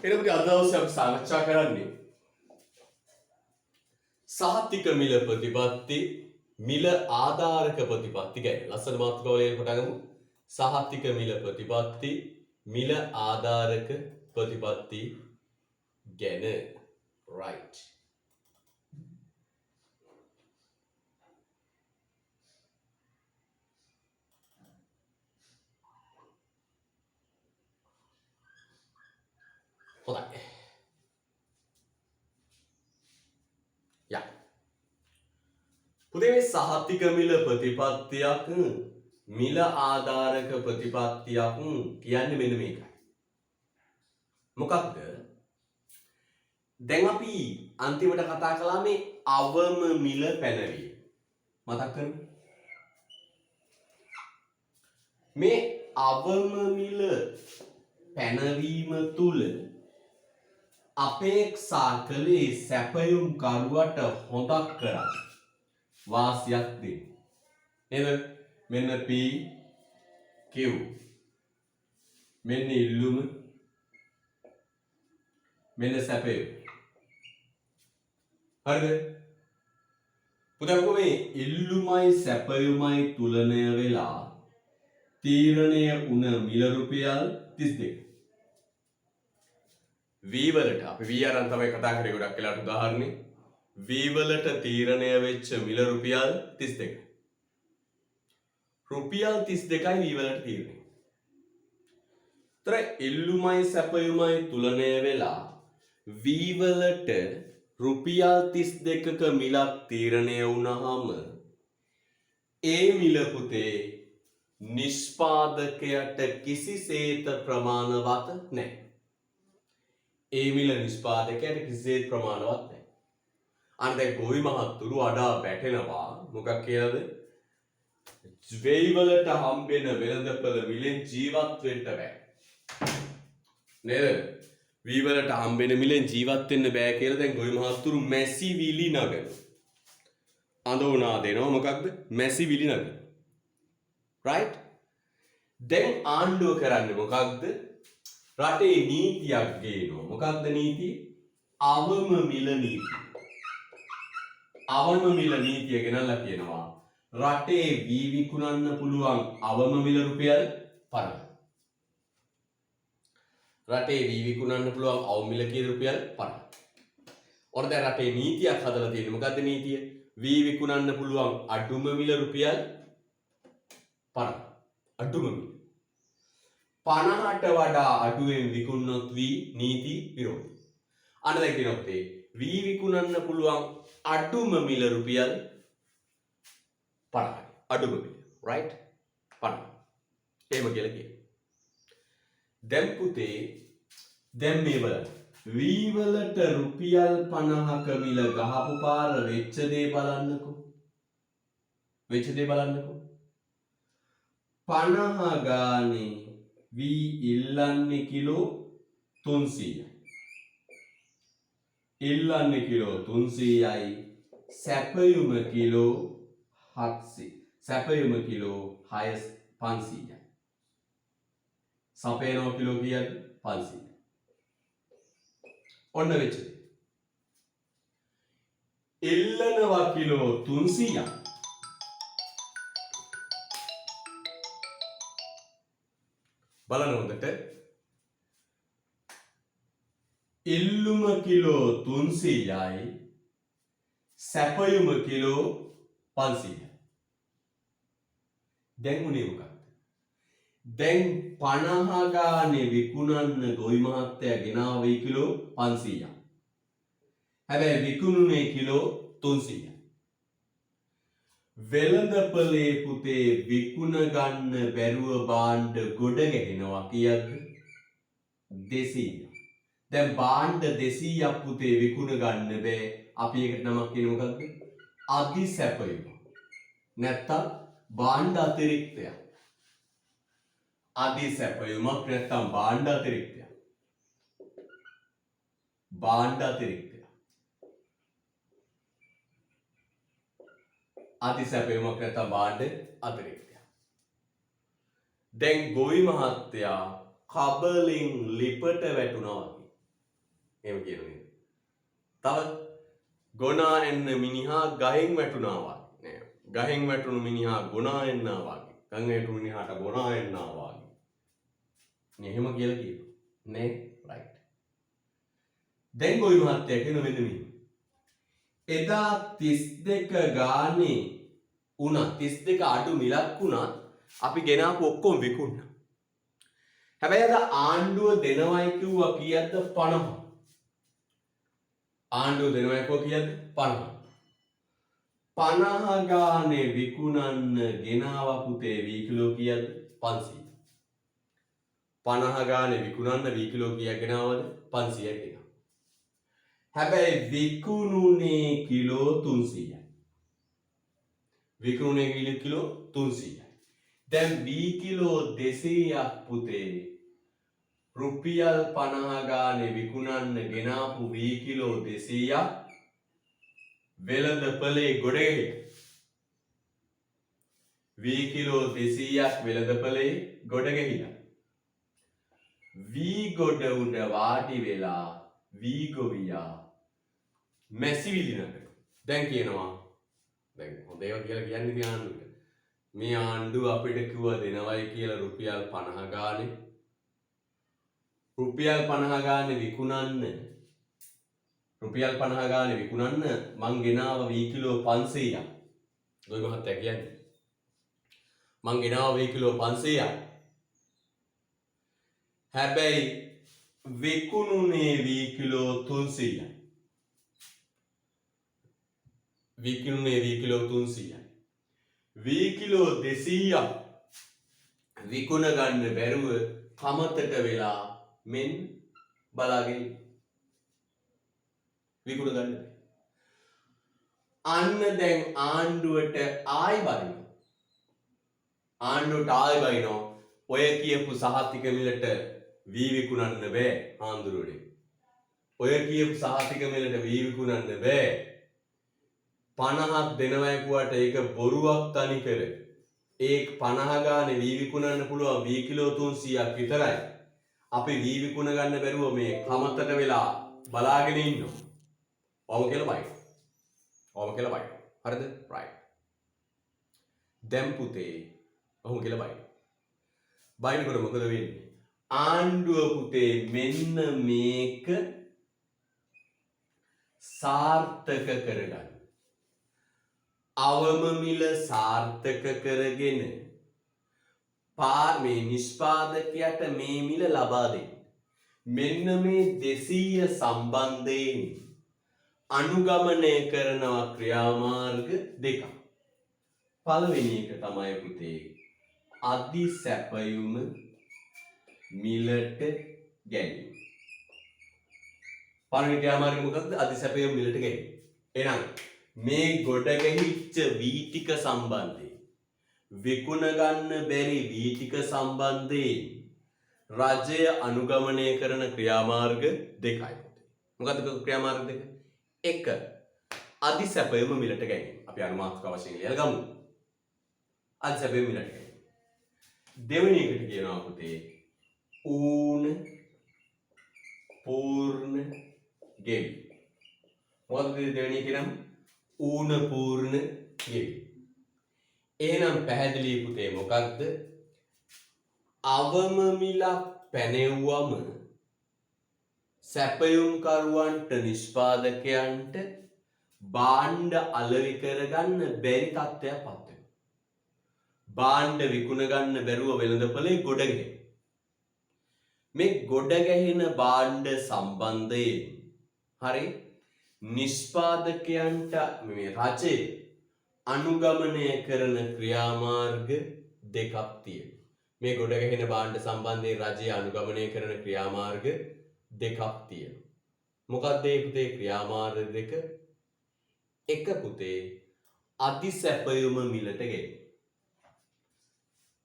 එතකොට අද දවසේ අපි සාකච්ඡා කරන්නේ සහතික මිල ප්‍රතිපත්ති මිල ආධාරක ප්‍රතිපත්ති ගැන. ලස්සන මාතෘකාවලියෙන් පටන් ගමු. සහතික මිල ප්‍රතිපත්ති මිල ආධාරක ප්‍රතිපත්ති ගැන. right. හොඳයි. යා. පුතේ මේ සහතික මිල ප්‍රතිපත්තියක් මිල ආධාරක ප්‍රතිපත්තියක් කියන්නේ මෙන්න මේකයි. මොකක්ද? දැන් අපි අන්තිමට කතා කළා මේ අවම මිල පැනවීම. මතක් කරමු. මේ අවම මිල පැනවීම තුල අපේක්ෂා කළේ සැපයුම් කරුවට හොඳක් කරන්න. වාසියක් දෙන්න. නේද? මෙන්න P Q මෙන්න ඉල්ලුම මෙන්න සැපයුම. හරිද? පුතේ මේ ඉල්ලුමයි සැපයුමයි තුලනය වෙලා තීරණය වුණ මිල රුපියල් 32. V වලට අපි V අරන් තමයි කතා කරේ ගොඩක් වෙලාට උදාහරණේ. V වලට තීරණය වෙච්ච මිල රුපියල් 32. රුපියල් 32යි V වලට තීරණය. තර ඉල්ලුමයි සැපයුමයි තුලනය වෙලා V වලට රුපියල් 32ක මිලක් තීරණය වුණාම ඒ මිල පුතේ නිෂ්පාදකයට කිසිසේත් ප්‍රමාණවත් නැහැ. ඒ මිල නිෂ්පාදකයට කිසිසේත් ප්‍රමාණවත් නැහැ. අන්න දැන් ගෝවි මහත්තුරු අඩා වැටෙනවා. මොකක් කියලාද? වෙයි වලට හම්බෙන වෙළඳපොළ මිලෙන් ජීවත් වෙන්න බෑ. නේද? වී වලට හම්බෙන මිලෙන් ජීවත් වෙන්න බෑ කියලා දැන් ගෝවි මහත්තුරු මැසිවිලි නගන. අඳෝනා දෙනවා මොකක්ද? මැසිවිලි නගන. right? දැන් ආණ්ඩුව කරන්නේ මොකක්ද? රටේ නීතියක් ගේනවා. මොකක්ද නීතිය? අවම මිල නීතිය. අවම මිල නීතිය ගෙනල්ලා කියනවා රටේ වී විකුණන්න පුළුවන් අවම මිල රුපියල් 50. රටේ වී විකුණන්න පුළුවන් අවම මිල කීයද? රුපියල් 50. ඔන්න දැන් රටේ නීතියක් හදලා තියෙන්නේ. මොකද්ද නීතිය? වී විකුණන්න පුළුවන් අඩුම මිල රුපියල් 50. අඩුම මිල 50ට වඩා අඩුවෙන් විකුණනොත් වී නීති විරෝධී. අන්න දැන් කියනොත් ඒ වී විකුණන්න පුළුවන් අඩුම මිල රුපියල් 50යි. අඩුම මිල. right? 50. එහෙම කියලා කියනවා. දැන් පුතේ දැන් මේ වල වී වලට රුපියල් 50ක මිල ගහපු පාර වෙච්ච දේ බලන්නකෝ. වෙච්ච දේ බලන්නකෝ. 50 ගානේ වී ඉල්ලන්නේ කිලෝ 300යි. ඉල්ලන්නේ කිලෝ 300යි. සැපයුම කිලෝ 700. සැපයුම කිලෝ 500යි. සපයනවා කිලෝ කීයද? 500. ඔන්න වෙච්ච දේ. ඉල්ලනවා කිලෝ 300ක්. බලන්න හොඳට. ඉල්ලුම කිලෝ 300යි. සැපයුම කිලෝ 500යි. දැන් උනේ මොකක්ද? දැන් 50 ගානේ විකුණන්න ගොවි මහත්තයා ගෙනාවේ කිලෝ 500ක්. හැබැයි විකුණුනේ කිලෝ 300ක්. වෙළඳපොලේ පුතේ විකුණ ගන්න බැරුව භාණ්ඩ ගොඩ ගැහෙනවා කීයද? 200. දැන් භාණ්ඩ 200ක් පුතේ විකුණ ගන්න බෑ. අපි ඒකට නමක් කියන්නේ මොකක්ද? අධිසැපයුම. නැත්තම් භාණ්ඩ අතිරික්තයක්. අධිසැපයුමක් නැත්තම් භාණ්ඩ අතිරික්තයක්. භාණ්ඩ අතිරික්තයක්. අධිසැපයුමක් නැත්තම් භාණ්ඩ අතිරික්තයක්. දැන් ගොවි මහත්තයා කබලෙන් ලිපට වැටුණා වගේ. එහෙම කියනවා. තව ගොනා එන්න මිනිහා ගහෙන් වැටුණා වගේ. නෑ. ගහෙන් වැටුණු මිනිහා ගොනා එන්නා වගේ. ගං වැටුණු මිනිහාට ගොනා එන්නා වගේ. එහෙම කියලා කියනවා. නේ? රයිට්. දැන් ගොවි මහත්තයා කියන මෙන්න මේ. එදා 32 ගානේ උනා 32 අඩු මිලක් වුණත් අපි ගෙනාපු ඔක්කොම විකුණා. හැබැයි අද ආණ්ඩුව දෙනවයි කිව්වා කීයක්ද 50. ආණ්ඩුව දෙනවයි කිව්වා කීයක්ද 50. 50 ගානේ විකුණන්න ගෙනාව පුතේ වී කිලෝ කීයක්ද 500. 50 ගානේ විකුණන්න වී කිලෝ කීයක් ගෙනාවද 500ක් ගෙනාවා. හැබැයි විකුණුනේ කිලෝ 300යි. විකුණුනේ කිලෝ 300යි. දැන් වී කිලෝ 200ක් පුතේ රුපියල් 50 ගානේ විකුණන්න ගෙනාපු වී කිලෝ 200ක් වෙළඳපොලේ ගොඩ ගැහිලා. වී කිලෝ 200ක් වෙළඳපොලේ ගොඩ ගැහිලා. වී ගොඩ උඩ වාඩි වෙලා වී ගොවියා මැසිවිලි නගනවා. දැන් කියනවා දැන් හොඳ ඒවා කියලා කියන්නේ ඉතින් ආණ්ඩුවට. මේ ආණ්ඩුව අපිට කිව්වා දෙනවයි කියලා රුපියල් 50 ගානේ. රුපියල් 50 ගානේ විකුණන්න රුපියල් 50 ගානේ විකුණන්න මං ගෙනාව වී කිලෝ 500ක්. ගොවි මහත්තයා කියන්නේ. මං ගෙනාව වී කිලෝ 500ක්. හැබැයි විකුණුනේ වී කිලෝ 300යි. විකුණුනේ වී කිලෝ 300යි. වී කිලෝ 200ක් විකුණ ගන්න බැරුව කමතට වෙලා මෙන් බලාගෙන විකුණ ගන්න. අන්න දැන් ආණ්ඩුවට ආයි බයිනවා. ආණ්ඩුවට ආයි බයිනවා. ඔය කියපු සහතික මිලට වී විකුණන්න බෑ ආන්දරුවනේ. ඔය කියපු සහතික මිලට වී විකුණන්න බෑ. 50ක් දෙනවයි කිව්වට ඒක බොරුවක් තනි කර. ඒ 50 ගානේ වී විකුණන්න පුළුවන් වී කිලෝ 300ක් විතරයි. අපි වී විකුණ ගන්න බැරුව මේ කමතට වෙලා බලාගෙන ඉන්නවා. ඔවම කියලා බයි. ඔවම කියලා බයි. හරිද? රයිට්. දැන් පුතේ ඔහොම කියලා බයි. බයිනකොට මොකද වෙන්නේ? ආණ්ඩුව පුතේ මෙන්න මේක සාර්ථක කරගන්න. අවම මිල සාර්ථක කරගෙන මේ නිෂ්පාදකයට මේ මිල ලබා දෙන්න. මෙන්න මේ 200 සම්බන්ධයෙන් අනුගමනය කරනවා ක්‍රියාමාර්ග දෙකක්. පළවෙනි එක තමයි පුතේ අධි සැපයුම මිලට ගැනීම. පළවෙනි ක්‍රියාමාර්ගය මොකක්ද? අධි සැපයුම මිලට ගැනීම. එහෙනම් මේ ගොඩ ගැහිච්ච වී ටික සම්බන්ධයෙන් විකුණ ගන්න බැරි වී ටික සම්බන්ධයෙන් රජය අනුගමනය කරන ක්‍රියාමාර්ග දෙකයි. මොකද්ද ක්‍රියාමාර්ග දෙක? එක අධි සැපයුම මිලට ගැනීම. අපි අනුමානික වශයෙන් ලියලා ගමු. අධි සැපයුම මිලට ගැනීම. දෙවෙනි එකට කියනවා පුතේ ඌන පූර්ණ ගෙවි. මොකද්ද දෙවෙනි එක නම් ඌන පූර්ණ ගෙවි. එහෙනම් පැහැදිලි පුතේ මොකක්ද? අවම මිලක් පැනෙව්වම සැපයුම්කරුවන්ට නිෂ්පාදකයන්ට භාණ්ඩ අලෙවි කරගන්න බැරි තත්ත්වයක් පත් වෙනවා. භාණ්ඩ විකුණ ගන්න බැරුව වෙළඳපොලේ ගොඩ ගැහෙනවා. මේ ගොඩ ගැහෙන භාණ්ඩ සම්බන්ධයෙන් හරි නිෂ්පාදකයන්ට මේ රජය අනුගමනය කරන ක්‍රියාමාර්ග දෙකක් තියෙනවා. මේ ගොඩ ගැහෙන භාණ්ඩ සම්බන්ධයෙන් රජය අනුගමනය කරන ක්‍රියාමාර්ග දෙකක් තියෙනවා. මොකක්ද මේ පුතේ ක්‍රියාමාර්ග දෙක? එක පුතේ අධිසැපයුම මිලට ගැනීම.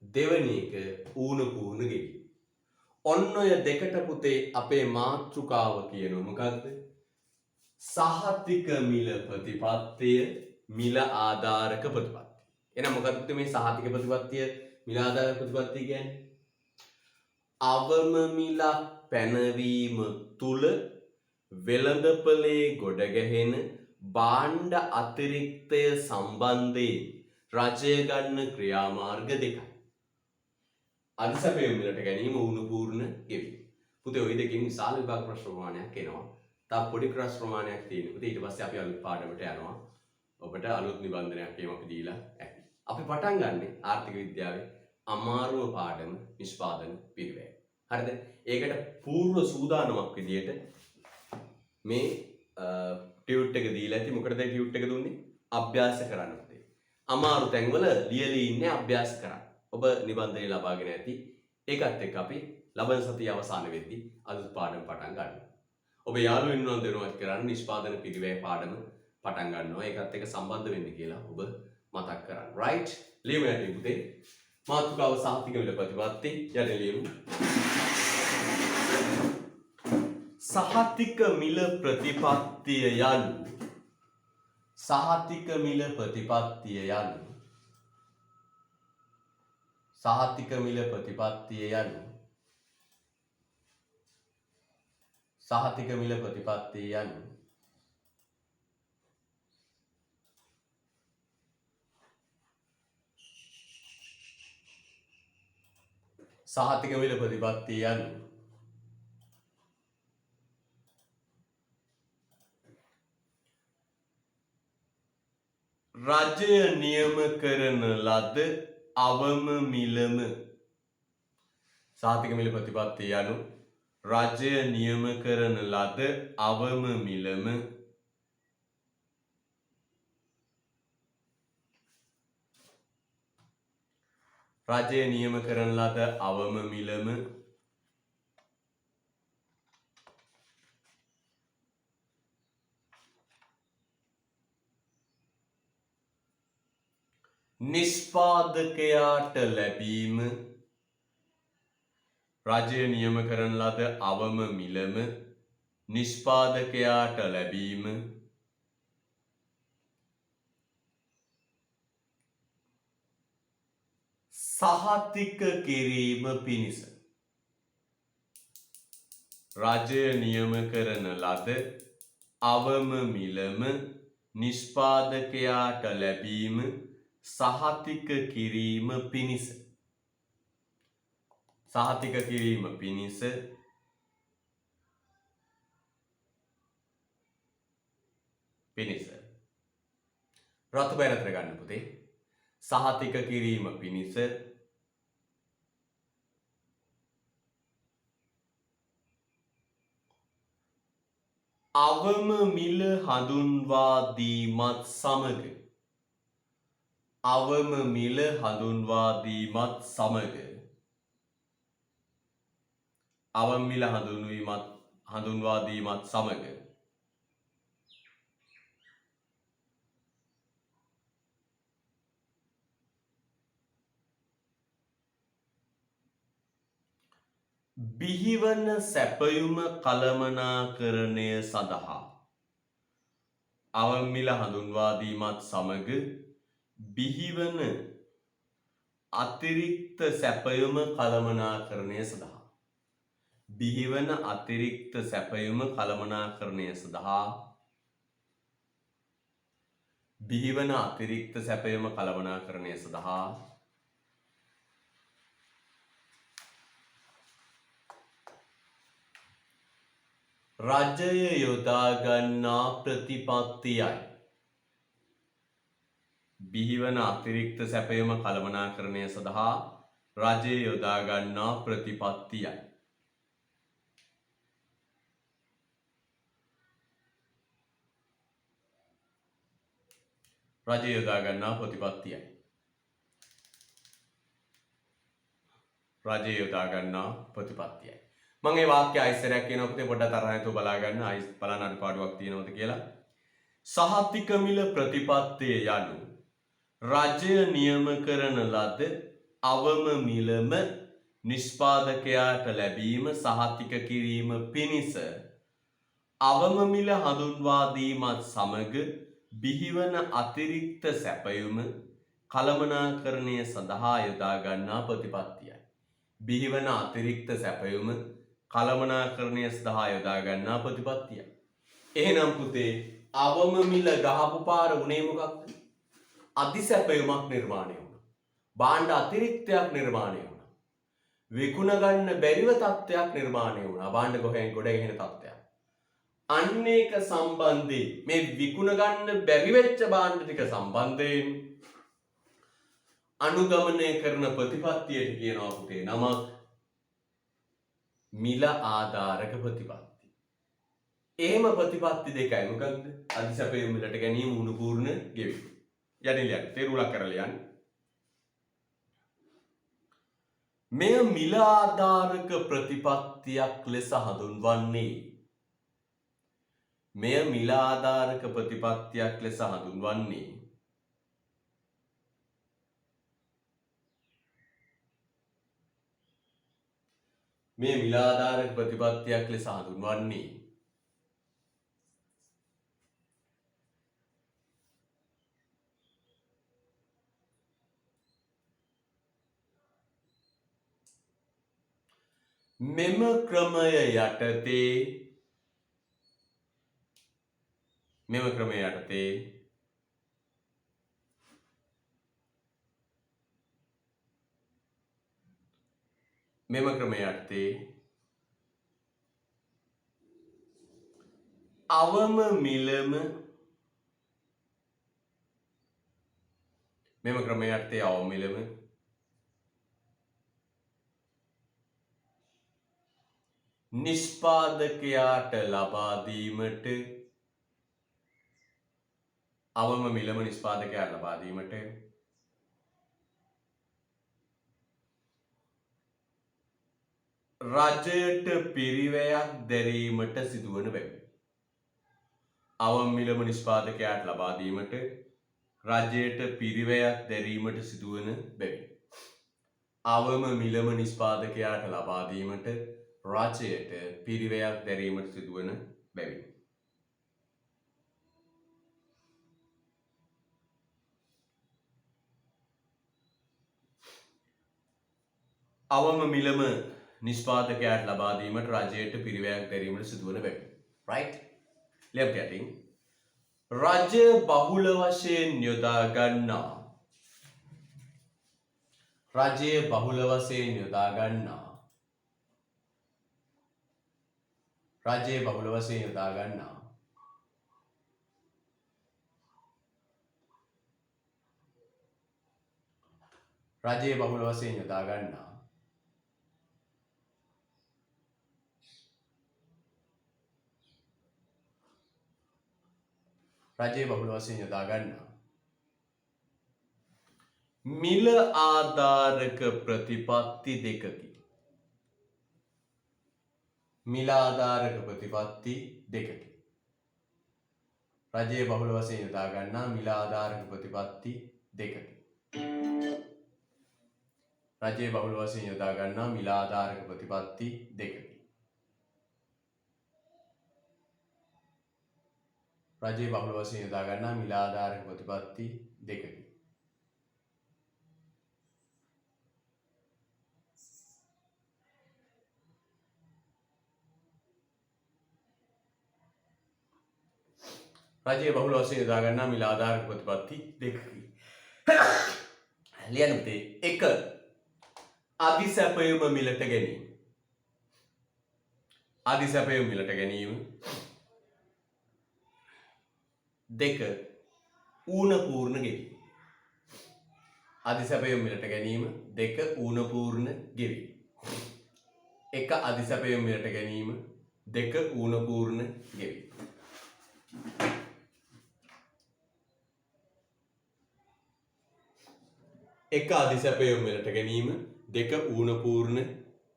දෙවෙනි එක ඌන පූර්ණ ගෙවීම. ඔන්න ඔය දෙකට පුතේ අපේ මාතෘකාව කියනවා මොකක්ද? සහතික මිල ප්‍රතිපත්තිය මිල ආධාරක ප්‍රතිපත්තිය. එහෙනම් මොකක්ද මේ සහතික ප්‍රතිපත්තිය මිල ආධාරක ප්‍රතිපත්තිය කියන්නේ? අවම මිලක් පැනවීම තුල වෙළඳපොලේ ගොඩ ගැහෙන භාණ්ඩ අතිරික්තය සම්බන්ධයෙන් රජය ගන්න ක්‍රියාමාර්ග දෙකයි. අධිසැපයුම් වලට ගැනීම වුණු පූර්ණ ගෙවීම. පුතේ ওই දෙකෙන් විශාල විභාග ප්‍රශ්න ප්‍රමාණයක් එනවා. තව පොඩි ප්‍රශ්න ප්‍රමාණයක් තියෙනවා. පුතේ ඊට පස්සේ අපි අලුත් පාඩමට යනවා. ඔබට අලුත් නිබන්ධනයක් එහෙම අපි දීලා ඇති. අපි පටන් ගන්නෙ ආර්ථික විද්‍යාවේ අමාරුම පාඩම නිෂ්පාදන පිරිවැය. හරිද? ඒකට පූර්ව සූදානමක් විදියට මේ ටියුට් එක දීලා ඇති. මොකටද ටියුට් එක දුන්නේ? අභ්‍යාස කරන්න පුතේ. අමාරු තැන්වල ලියලී ඉන්නේ අභ්‍යාස කරන්න. ඔබ නිබන්ධනය ලබාගෙන ඇති. ඒකත් එක්ක අපි ලබන සතිය අවසාන වෙද්දී අලුත් පාඩම පටන් ගන්නවා. ඔබ යාළුවෙන් උනන් දෙනවත් කරන්න නිෂ්පාදන පිරිවැය පාඩම පටන් ගන්නවා. ඒකත් එක්ක සම්බන්ධ වෙන්න කියලා ඔබ මතක් කරන්න. right? ලියමු යටි පුතේ. මාතෘකාව සහතික මිල ප්‍රතිපත්ති යටි ලියමු. සහතික මිල ප්‍රතිපත්තිය යනු සහතික මිල ප්‍රතිපත්තිය යනු සහතික මිල ප්‍රතිපත්තිය යනු සහතික මිල ප්‍රතිපත්තිය යනු සහතික මිල ප්‍රතිපත්තිය යනු රජය නියම කරන ලද අවම මිලම සහතික මිල ප්‍රතිපත්තිය යනු රජය නියම කරන ලද අවම මිලම රජය නියම කරන ලද අවම මිලම නිෂ්පාදකයාට ලැබීම රජය නියම කරන ලද අවම මිලම නිෂ්පාදකයාට ලැබීම සහතික කිරීම පිණිස රජය නියම කරන ලද අවම මිලම නිෂ්පාදකයාට ලැබීම සහතික කිරීම පිණිස සහතික කිරීම පිණිස රතු බැනතර ගන්න පුතේ සහතික කිරීම පිණිස අවම මිල හඳුන්වා දීමත් සමග අවම මිල හඳුන්වා දීමත් සමග අවම මිල හඳුන්වා දීමත් සමග බිහිවන සැපයුම කළමනාකරණය සඳහා අවම මිල හඳුන්වා දීමත් සමග බිහිවන අතිරික්ත සැපයුම කළමනාකරණය සඳහා බිහිවන අතිරික්ත සැපයුම කළමනාකරණය සඳහා බිහිවන අතිරික්ත සැපයුම කළමනාකරණය සඳහා රජය යොදා ගන්නා ප්‍රතිපත්තියයි බිහිවන අතිරික්ත සැපයුම කළමනාකරණය සඳහා රජය යොදා ගන්නා ප්‍රතිපත්තියයි රජය යොදා ගන්නා ප්‍රතිපත්තියයි රජය යොදා ගන්නා ප්‍රතිපත්තියයි මම මේ වාක්‍ය ආයසරයක් කියනවා පුතේ පොඩ්ඩක් තරහ නැතුව බලා ගන්න ආයිස් බලන්න අඩුපාඩුවක් තියෙනවද කියලා සහතික මිල ප්‍රතිපත්තිය යනු රජය නියම කරන ලද අවම මිලම නිෂ්පාදකයාට ලැබීම සහතික කිරීම පිණිස අවම මිල හඳුන්වා දීමත් සමග බිහිවන අතිරික්ත සැපයුම කළමනාකරණය සඳහා යොදා ගන්නා ප්‍රතිපත්තියයි බිහිවන අතිරික්ත සැපයුම කළමනාකරණය සඳහා යොදා ගන්නා ප්‍රතිපත්තියයි එහෙනම් පුතේ අවම මිල ගහපු පාර උනේ මොකක්ද? අතිසැපයුමක් නිර්මාණය වුණා. භාණ්ඩ අතිරික්තයක් නිර්මාණය වුණා. විකුණ ගන්න බැරිව තත්ත්වයක් නිර්මාණය වුණා. භාණ්ඩ කොහෙන් ගොඩ ගෙහෙන තත්ත්වයක්. අන්න ඒක සම්බන්ධයෙන් මේ විකුණ ගන්න බැරි වෙච්ච භාණ්ඩ ටික සම්බන්ධයෙන් අනුගමනය කරන ප්‍රතිපත්තියට කියනවා පුතේ නමක් මිල ආධාරක ප්‍රතිපත්ති. එහෙම ප්‍රතිපත්ති දෙකයි මොකක්ද? අධිසැපයුම් මිලට ගැනීම උණුපූර්ණ ගෙවීම. යටිලියක් තේරුලක් කරලා යන්න. මෙය මිල ආධාරක ප්‍රතිපත්තියක් ලෙස හඳුන්වන්නේ. මෙය මිල ආධාරක ප්‍රතිපත්තියක් ලෙස හඳුන්වන්නේ මේ මිල ආධාරක ප්‍රතිපත්තියක් ලෙස හඳුන්වන්නේ මෙම ක්‍රමය යටතේ මෙම ක්‍රමය යටතේ අවම මිලම නිෂ්පාදකයාට ලබා දීමට රජයට පිරිවැයක් දැරීමට සිදුවන බැවින්. අවම මිලම නිෂ්පාදකයාට ලබා දීමට රජයට පිරිවැයක් දැරීමට සිදුවන බැවින්. අවම මිලම නිෂ්පාදකයාට ලබා දීමට රජයට පිරිවැයක් දැරීමට සිදුවන බැවින්. අවම මිලම නිෂ්පාදකයාට ලබා දීමට රජයට පිරිවැයක් දැරීමට සිදුවන බැවින්. right? left getting රජ බහුල වශයෙන් යොදා ගන්නා මිල ආධාරක ප්‍රතිපත්ති දෙකකි. රජයේ බහුල වශයෙන් යොදා ගන්නා මිල ආධාරක ප්‍රතිපත්ති දෙකකි. රජයේ බහුල වශයෙන් යොදා ගන්නා මිල ආධාරක ප්‍රතිපත්ති දෙකකි. රජයේ බහුල වශයෙන් යොදා ගන්නා මිල ආධාරක ප්‍රතිපත්ති දෙකකි. රජයේ බහුල වශයෙන් යොදා ගන්නා මිල ආධාරක ප්‍රතිපත්ති දෙකකි. ලියන්න පුතේ. 1. අධිසැපයුම මිලට ගැනීම. 2. ඌන පූර්ණ ගෙවීම. 2. ඌන පූර්ණ ගෙවීම. 1. අධිසැපයුම මිලට ගැනීම. 2. ඌන පූර්ණ ගෙවීම. එක අධිසැපයුම් මිලට ගැනීම. 2. ඌන පූර්ණ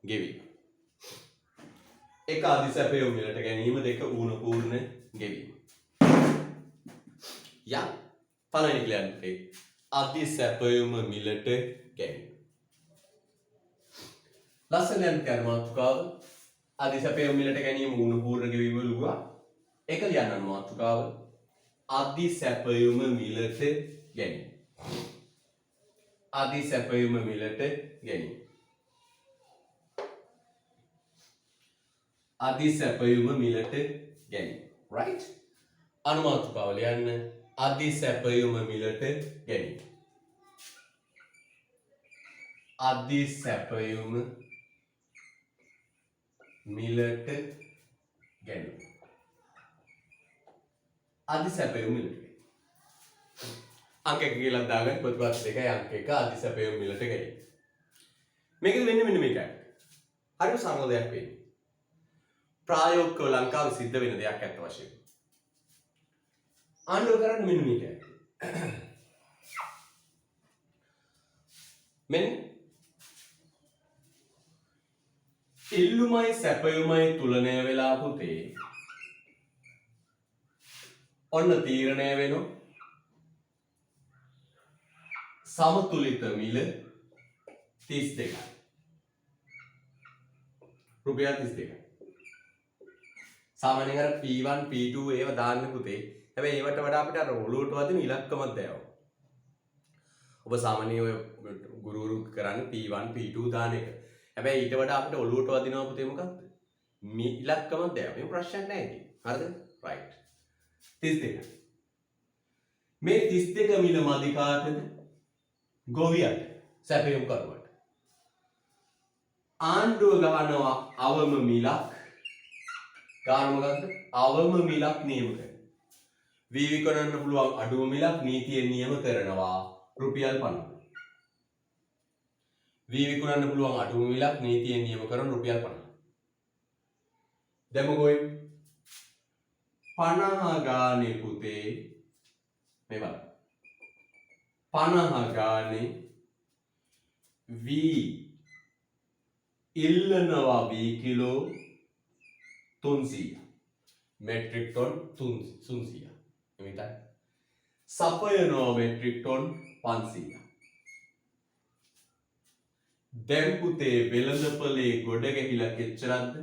ගෙවීම. 1. අධිසැපයුම් මිලට ගැනීම. 2. ඌන පූර්ණ ගෙවීම. යා පළවෙනි ක්ලියර් අධිසැපයුම මිලට ගැනීම. ලස්සනට කරන මාතෘකාව අධිසැපයුම මිලට ගැනීම ඌන පූර්ණ ගෙවීම ලුවා. එක ලියන්න මාතෘකාව අධිසැපයුම මිලට ගැනීම. අධිසැපයුම මිලට ගැනීම. අධිසැපයුම මිලට ගැනීම. right? අනුමාතුකාව ලියන්න අධිසැපයුම මිලට ගැනීම. අධිසැපයුම මිලට ගැනීම. අධිසැපයුම මිලට ගැනීම. අංක 1 කියලා දාගන්න ප්‍රතිපද දෙකයි අංක 1 අධිසැපයුම මිලට ගැනීම. මේකද වෙන්නේ මෙන්න මේකයි. හරිම සරල දෙයක් වෙන්නේ. ප්‍රායෝගිකව ලංකාවේ සිද්ධ වෙන දෙයක් අත්ත වශයෙන්. ආණ්ඩුව කරන්නේ මෙන්න මේකයි. මෙන්න ඉල්ලුමයි සැපයුමයි තුලනය වෙලා පුතේ ඔන්න තීරණය වෙනවා සමතුලිත මිල 32යි. රුපියල් 32යි. සාමාන්‍යයෙන් අර P1 P2 ඒව දාන්න පුතේ. හැබැයි ඒවට වඩා අපිට අර ඔලුවට වදින ඉලක්කමක් දැයව. ඔබ සාමාන්‍යයෙන් ඔය ගුරුවරු කරන්නේ P1 P2 දාන එක. හැබැයි ඊට වඩා අපිට ඔලුවට වදිනවා පුතේ මොකක්ද? මේ ඉලක්කමක් දැයව. මේ ප්‍රශ්නයක් නැහැ ඉතින්. හරිද? right. 32. මේ 32 මිල මදි කාටද? ගොවියට සැපයුම් කරුවට. ආණ්ඩුව ගහනවා අවම මිලක්. ගාන මොකද්ද? අවම මිලක් නියම කරනවා. වී විකුණන්න පුළුවන් අඩුම මිලක් නීතියෙන් නියම කරනවා රුපියල් 50. වී විකුණන්න පුළුවන් අඩුම මිලක් නීතියෙන් නියම කරන රුපියල් 50. දැන් මොකෝයි 50 ගානේ පුතේ මේ බලන්න 50 ගානේ වී ඉල්ලනවා වී කිලෝ 300 මෙට්‍රික් ටොන් 300 එමිටයි සපයනවා මෙට්‍රික් ටොන් 500 දැන් පුතේ වෙළඳපොලේ ගොඩ ගැහිලා කෙච්චරක්ද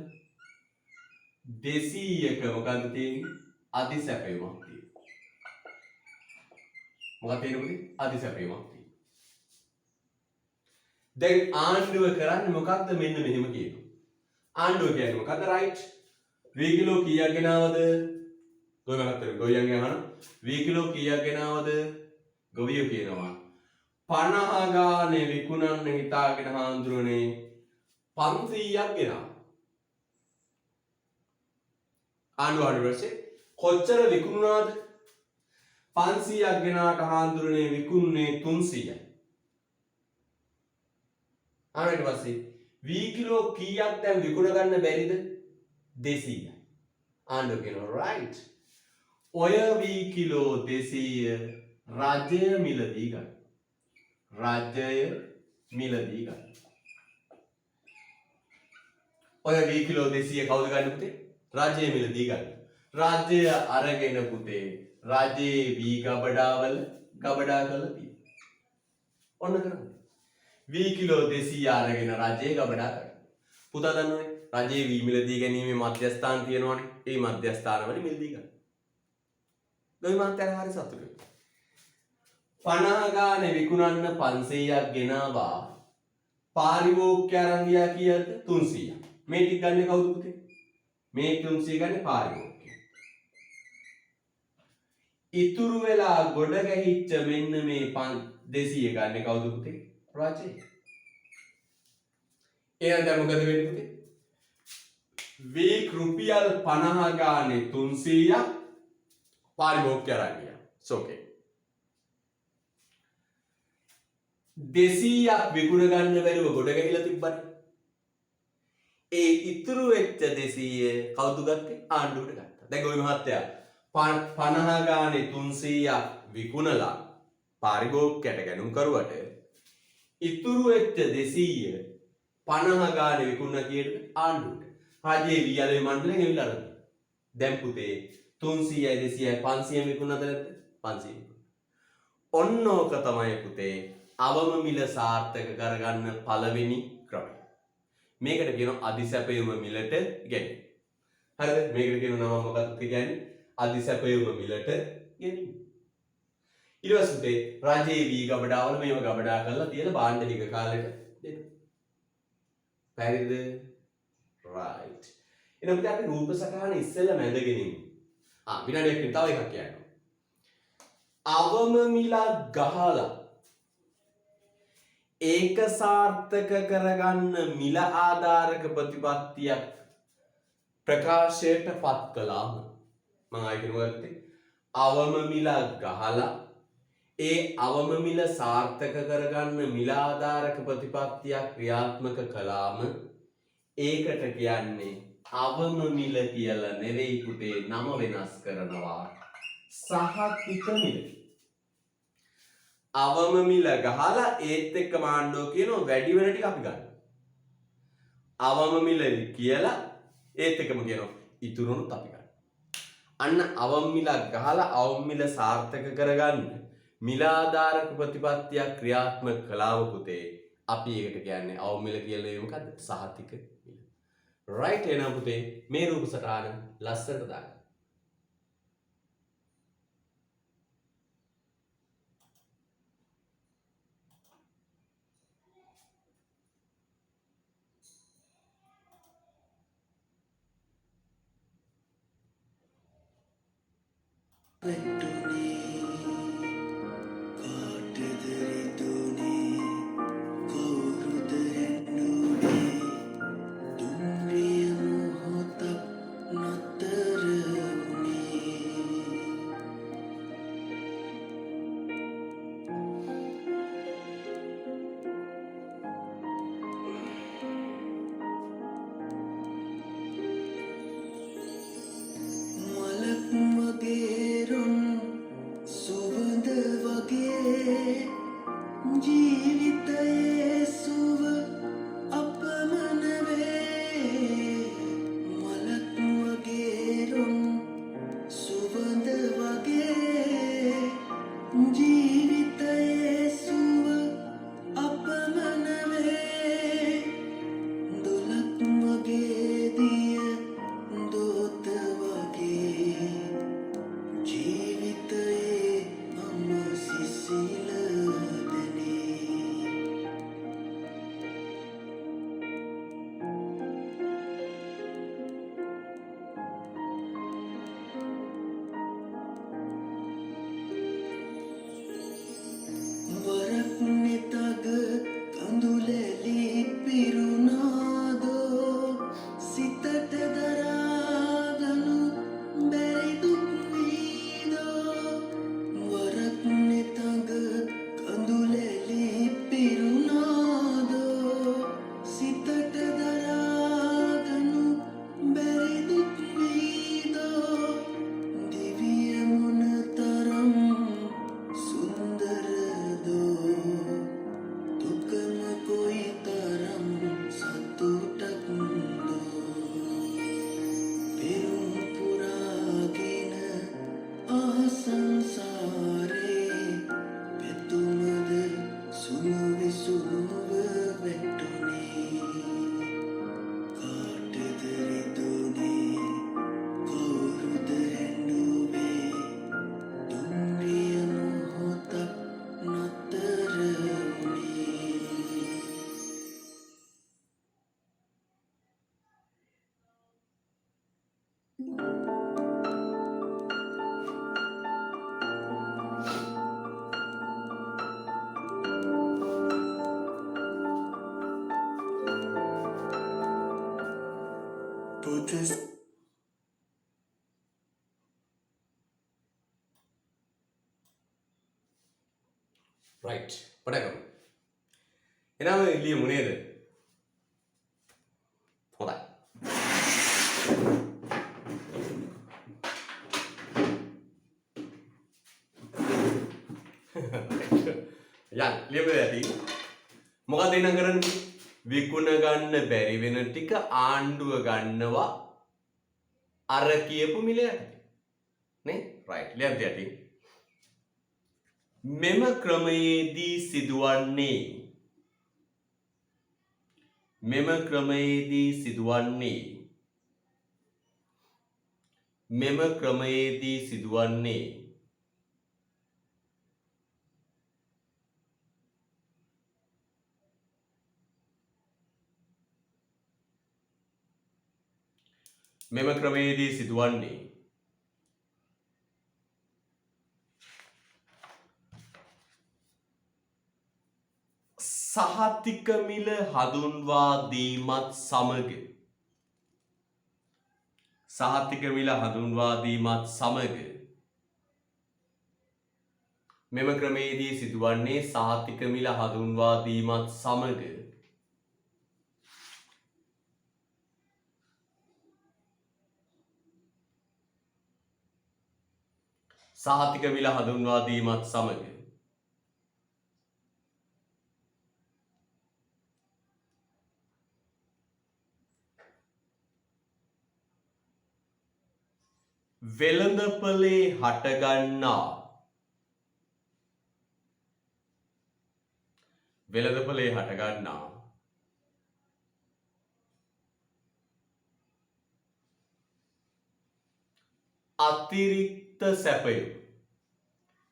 200ක මොකද්ද තියෙන්නේ අධිසැපයුමක් තියෙනවා. මොකක්ද තියෙන්නේ අධිසැපයුමක් තියෙනවා. දැන් ආණ්ඩුව කරන්නේ මොකක්ද මෙන්න මෙහෙම කියනවා. ආණ්ඩුව කියන්නේ මොකද්ද right වී කිලෝ කීයක් ගෙනාවද ගොවියන්ගේ අහන වී කිලෝ කීයක් ගෙනාවද ගොවියෝ කියනවා 50 ගානේ විකුණන්න හිතාගෙන හාඳුරනේ 500ක් ගෙනාවා. ආණ්ඩුව ඊපස්සේ කොච්චර විකුණුණාද 500ක් ගෙනාට හාඳුරනේ විකුණුනේ 300යි. ඊට පස්සේ වී කිලෝ කීයක් දැන් විකුණ ගන්න බැරිද 200යි. ආණ්ඩුව කියනවා right ඔය වී කිලෝ 200 රජය මිලදී ගන්න. රජය මිලදී ගන්න. ඔය වී කිලෝ 200 කවුද ගන්න පුතේ? රජය මිලදී ගන්න. රජය අරගෙන පුතේ රජයේ වී ගබඩාවල ගබඩා කරලා තියෙනවා. ඔන්න කරන්නේ. වී කිලෝ 200 අරගෙන රජයේ ගබඩා කරනවා. පුතා දන්නවනේ රජයේ වී මිලදී ගැනීමේ මධ්‍යස්ථාන තියෙනවනේ. ඒ මධ්‍යස්ථානවල මිලදී ගන්න. ගොවි මාත්‍යාල හරි සතුටුයි. 50 ගානේ විකුණන්න 500ක් ගෙනාවා. පාරිභෝගිකය අරන් ගියා කීයද 300ක්. මේ ටික ගන්නේ කවුද පුතේ? මේ 300 ගන්නේ පාරිභෝගිකය. ඉතුරු වෙලා ගොඩ ගැහිච්ච මෙන්න මේ 200 ගන්නේ කවුද පුතේ? රජය. එහෙනම් දැන් මොකද වෙන්නේ පුතේ? වී රුපියල් 50 ගානේ 300ක් පාරිභෝගිකය අරන් ගියා. it's okay. 200ක් විකුණ ගන්න බැරිව ගොඩ ගැහිලා තිබ්බනේ. ඒ ඉතුරු වෙච්ච 200 කවුද ගත්තේ? ආණ්ඩුවට ගත්තා. දැන් ගොවි මහත්තයා 50 ගානේ 300ක් විකුණලා පාරිභෝගිකයට ගැනුම් කරුවට ඉතුරු වෙච්ච 200 50 ගානේ විකුණන කීයටද? ආණ්ඩුවට. රජයේ වියලේ මණ්ඩලයෙන් එවිලා අරන්. දැන් පුතේ 300යි 200යි 500 විකුණනද නැද්ද? 500. ඔන්න ඕක තමයි පුතේ අවම මිල සාර්ථක කරගන්න පළවෙනි ක්‍රමය. මේකට කියනවා අධිසැපයුම මිලට ගැනීම. හරිද? මේකට කියන නම මොකක්ද කියන්නේ? අධිසැපයුම මිලට ගැනීම. ඊට පස්සේ රජයේ වී ගබඩාවල මේව ගබඩා කරලා තියලා භාණ්ඩ ටික කාලෙට දෙනවා. පැහැදිලිද? right. එහෙනම් අපි රූප සටහන ඉස්සෙල්ලා මැදගෙන ඉමු. විනාඩියකින් තව එකක් කියන්නම්. අවම මිලක් ගහලා ඒක සාර්ථක කරගන්න මිල ආධාරක ප්‍රතිපත්තියක් ප්‍රකාශයට පත් කළාම මම ආයෙත් අවම මිලක් ගහලා ඒ අවම මිල සාර්ථක කරගන්න මිල ආධාරක ප්‍රතිපත්තියක් ක්‍රියාත්මක කළාම ඒකට කියන්නේ අවම මිල කියලා නෙවෙයි පුතේ, නම වෙනස් කරනවා සහතික මිල. අවම මිල ගහලා ඒත් එක්ක මාණ්ඩෝ කියනවා වැඩි වෙන ටික අපි ගන්න. අවම මිල කියලා ඒත් එක්කම කියනවා ඉතුරුනුත් අපි ගන්න. අන්න අවම මිලක් ගහලා අවම මිල සාර්ථක කරගන්න මිල ආධාරක ප්‍රතිපත්තියක් ක්‍රියාත්මක කළාම පුතේ අපි ඒකට කියන්නේ අවම මිල කියලා මොකද්ද? සහතික මිල. රයිට්. එහෙනම් පුතේ මේ රූප සටහන ලස්සනට දාන්න. රයිට්. පටන් ගමු. එනම ලියමු නේද? හොඳයි. යන් ලියමු ඇති. මොකද එනම් කරන්නේ? විකුණ ගන්න බැරි වෙන ටික ආණ්ඩුව ගන්නවා අර කියපු මිලයට. නේ? රයිට්. ලියන්න ඇති. මෙම ක්‍රමයේදී සිදුවන්නේ මෙම ක්‍රමයේදී සිදුවන්නේ මෙම ක්‍රමයේදී සිදුවන්නේ මෙම ක්‍රමයේදී සිදුවන්නේ සහතික මිල හඳුන්වා දීමත් සමග සහතික මිල හඳුන්වා දීමත් සමග මෙම ක්‍රමයේදී සිදුවන්නේ සහතික මිල හඳුන්වා දීමත් සමග සහතික මිල හඳුන්වා දීමත් සමග වෙළඳපොලේ හටගන්නා අතිරික්ත සැපයුම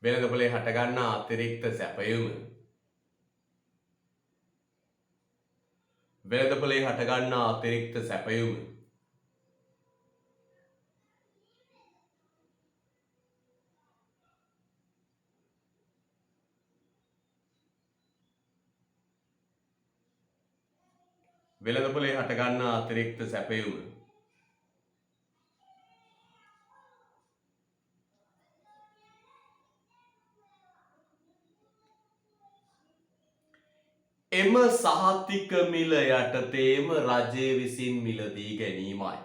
වෙළඳපොලේ හටගන්නා අතිරික්ත සැපයුම වෙළඳපොලේ හටගන්නා අතිරික්ත සැපයුම වෙළඳපොලේ හටගන්නා අතිරික්ත සැපයුම එම සහතික මිල යටතේම රජය විසින් මිලදී ගැනීමයි.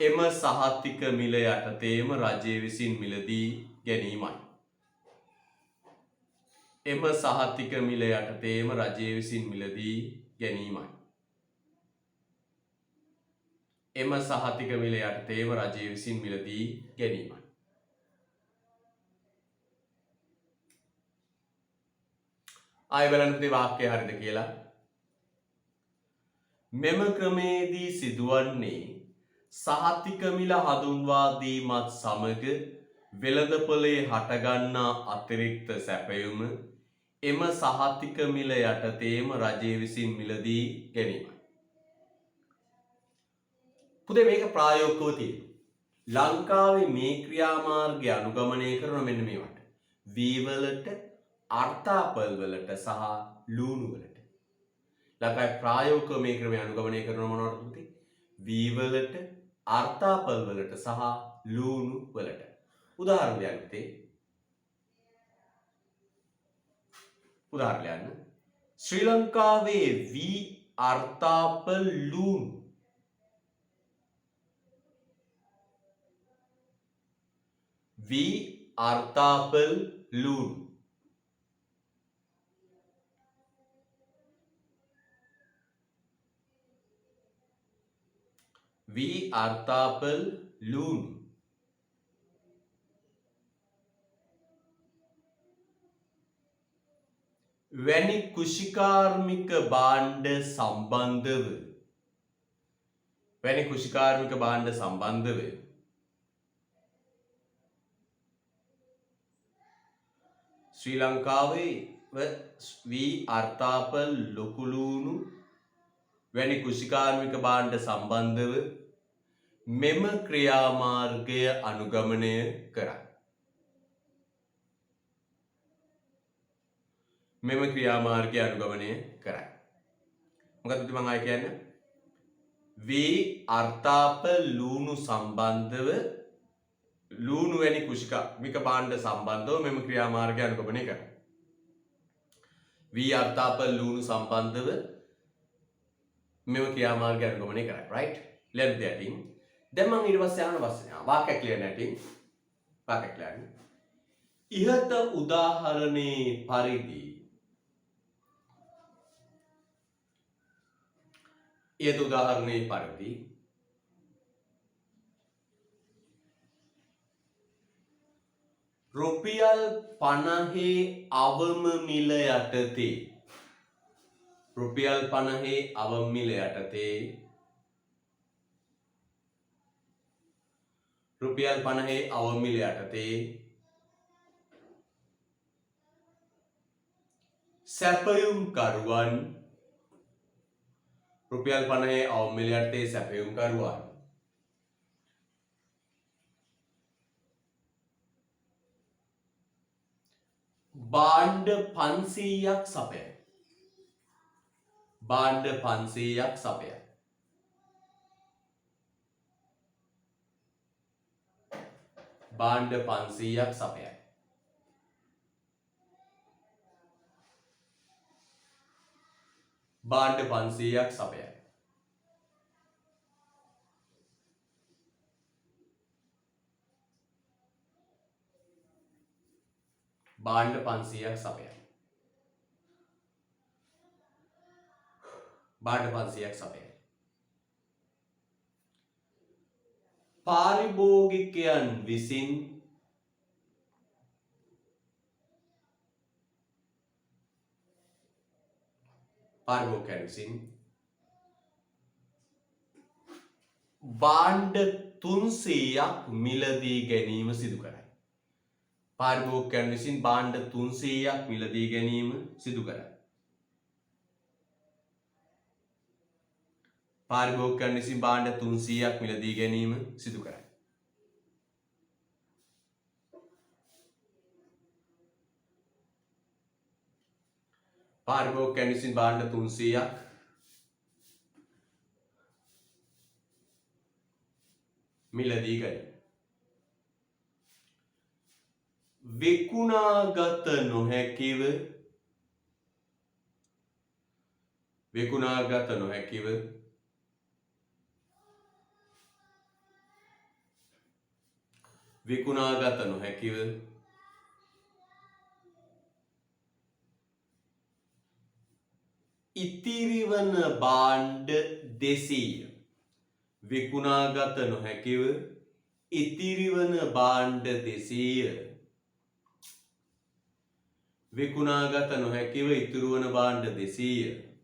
එම සහතික මිල යටතේම රජය විසින් මිලදී ගැනීමයි. එම සහතික මිල යටතේම රජය විසින් මිලදී ගැනීමයි. එම සහතික මිල යටතේම රජය විසින් මිලදී ගැනීමයි. ආයෙ බලන්න පුතේ වාක්‍යය හරිද කියලා. මෙම ක්‍රමයේදී සිදුවන්නේ සහතික මිල හඳුන්වා දීමත් සමග වෙළඳපොලේ හටගන්නා අතිරික්ත සැපයුම එම සහතික මිල යටතේම රජය විසින් මිලදී ගැනීමයි. පුතේ මේක ප්‍රායෝගිකව තියෙනවා. ලංකාවේ මේ ක්‍රියාමාර්ගය අනුගමනය කරන මෙන්න මේවට. වී වලට අර්ථාපල් වලට සහ ලූණු වලට. ලංකාවේ ප්‍රායෝගිකව මේ ක්‍රමය අනුගමනය කරන මොනවද පුතේ? වී වලට අර්ථාපල් වලට සහ ලූණු වලට. උදාහරණයක් පුතේ. උදාහරණයක් ගන්න. ශ්‍රී ලංකාවේ වී අර්ථාපල් ලූණු වී අර්ථාපල් ලූණු වී අර්ථාපල් ලූණු වැනි කෘෂිකාර්මික භාණ්ඩ සම්බන්ධව ශ්‍රී ලංකාවේ වී අර්ථාපල් ලොකු ලූණු වැනි කෘෂිකාර්මික භාණ්ඩ සම්බන්ධව මෙම ක්‍රියාමාර්ගය අනුගමනය කරයි. මෙම ක්‍රියාමාර්ගය අනුගමනය කරයි. මොකක්ද මම ආයෙ කියන්නේ? වී අර්ථාපල් ලූණු සම්බන්ධව ලූණු වැනි කෘෂිකාර්මික භාණ්ඩ සම්බන්ධව මෙම ක්‍රියාමාර්ගය අනුගමනය කරයි. වී අර්ථාපල් ලූණු සම්බන්ධව මෙම ක්‍රියාමාර්ගය අනුගමනය කරයි. right? ලියන්න දෙයක්. දැන් මම ඊට පස්සේ අහන ප්‍රශ්නය. වාක්‍යයක් ලියන්න ඇති. වාක්‍යයක් ලියන්න. ඉහත උදාහරණේ පරිදි රුපියල් 50 අවම මිල යටතේ රුපියල් 50 අවම මිල යටතේ රුපියල් 50 අවම මිල යටතේ සැපයුම් කරුවන් රුපියල් 50 අවම මිල යටතේ සැපයුම් කරුවන් භාණ්ඩ 500ක් සපයයි. භාණ්ඩ 500ක් සපයයි. භාණ්ඩ 500ක් සපයයි. භාණ්ඩ 500ක් සපයයි. භාණ්ඩ 500ක් සපයයි. භාණ්ඩ 500ක් සපයයි. පාරිභෝගිකයන් විසින් භාණ්ඩ 300ක් මිලදී ගැනීම සිදු කරයි. පාරිභෝගිකයන් විසින් භාණ්ඩ 300ක් මිලදී ගැනීම සිදු කරයි. පාරිභෝගිකයන් විසින් භාණ්ඩ 300ක් මිලදී ගැනීම සිදු කරයි. පාරිභෝගිකයන් විසින් භාණ්ඩ 300ක් මිලදී ගනී. විකුණාගත නොහැකිව ඉතිරිවන භාණ්ඩ 200 විකුණාගත නොහැකිව ඉතිරිවන භාණ්ඩ 200 විකුණාගත නොහැකිව ඉතිරිවන භාණ්ඩ 200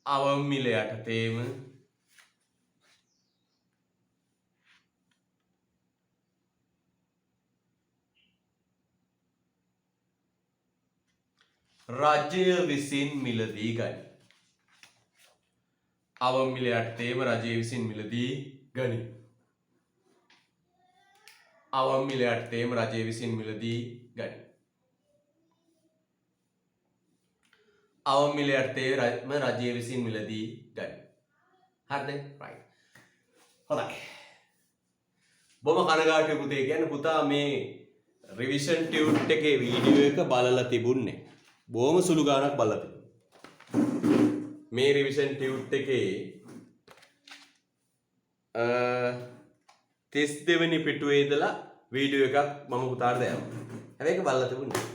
අවම මිල යටතේම රජය විසින් මිලදී ගනී. අවම මිල යටතේම රජය විසින් මිලදී ගනී. අවම මිල යටතේම රජය විසින් මිලදී ගනී. අවම මිල යටතේම රජය විසින් මිලදී ගනී. හරිද? right. හොඳයි. බොහොම කනගාටුයි පුතේ. කියන්නේ පුතා මේ රිවිෂන් ටියුට් එකේ වීඩියෝ එක බලලා තිබුණේ. බොහොම සුළු ගාණක් බලලා තිබුණා. මේ රිවිෂන් ටියුට් එකේ 32 වෙනි පිටුවේ ඉඳලා වීඩියෝ එකක් මම පුතාට දැම්මා. හැබැයි ඒක බලලා තිබුණේ.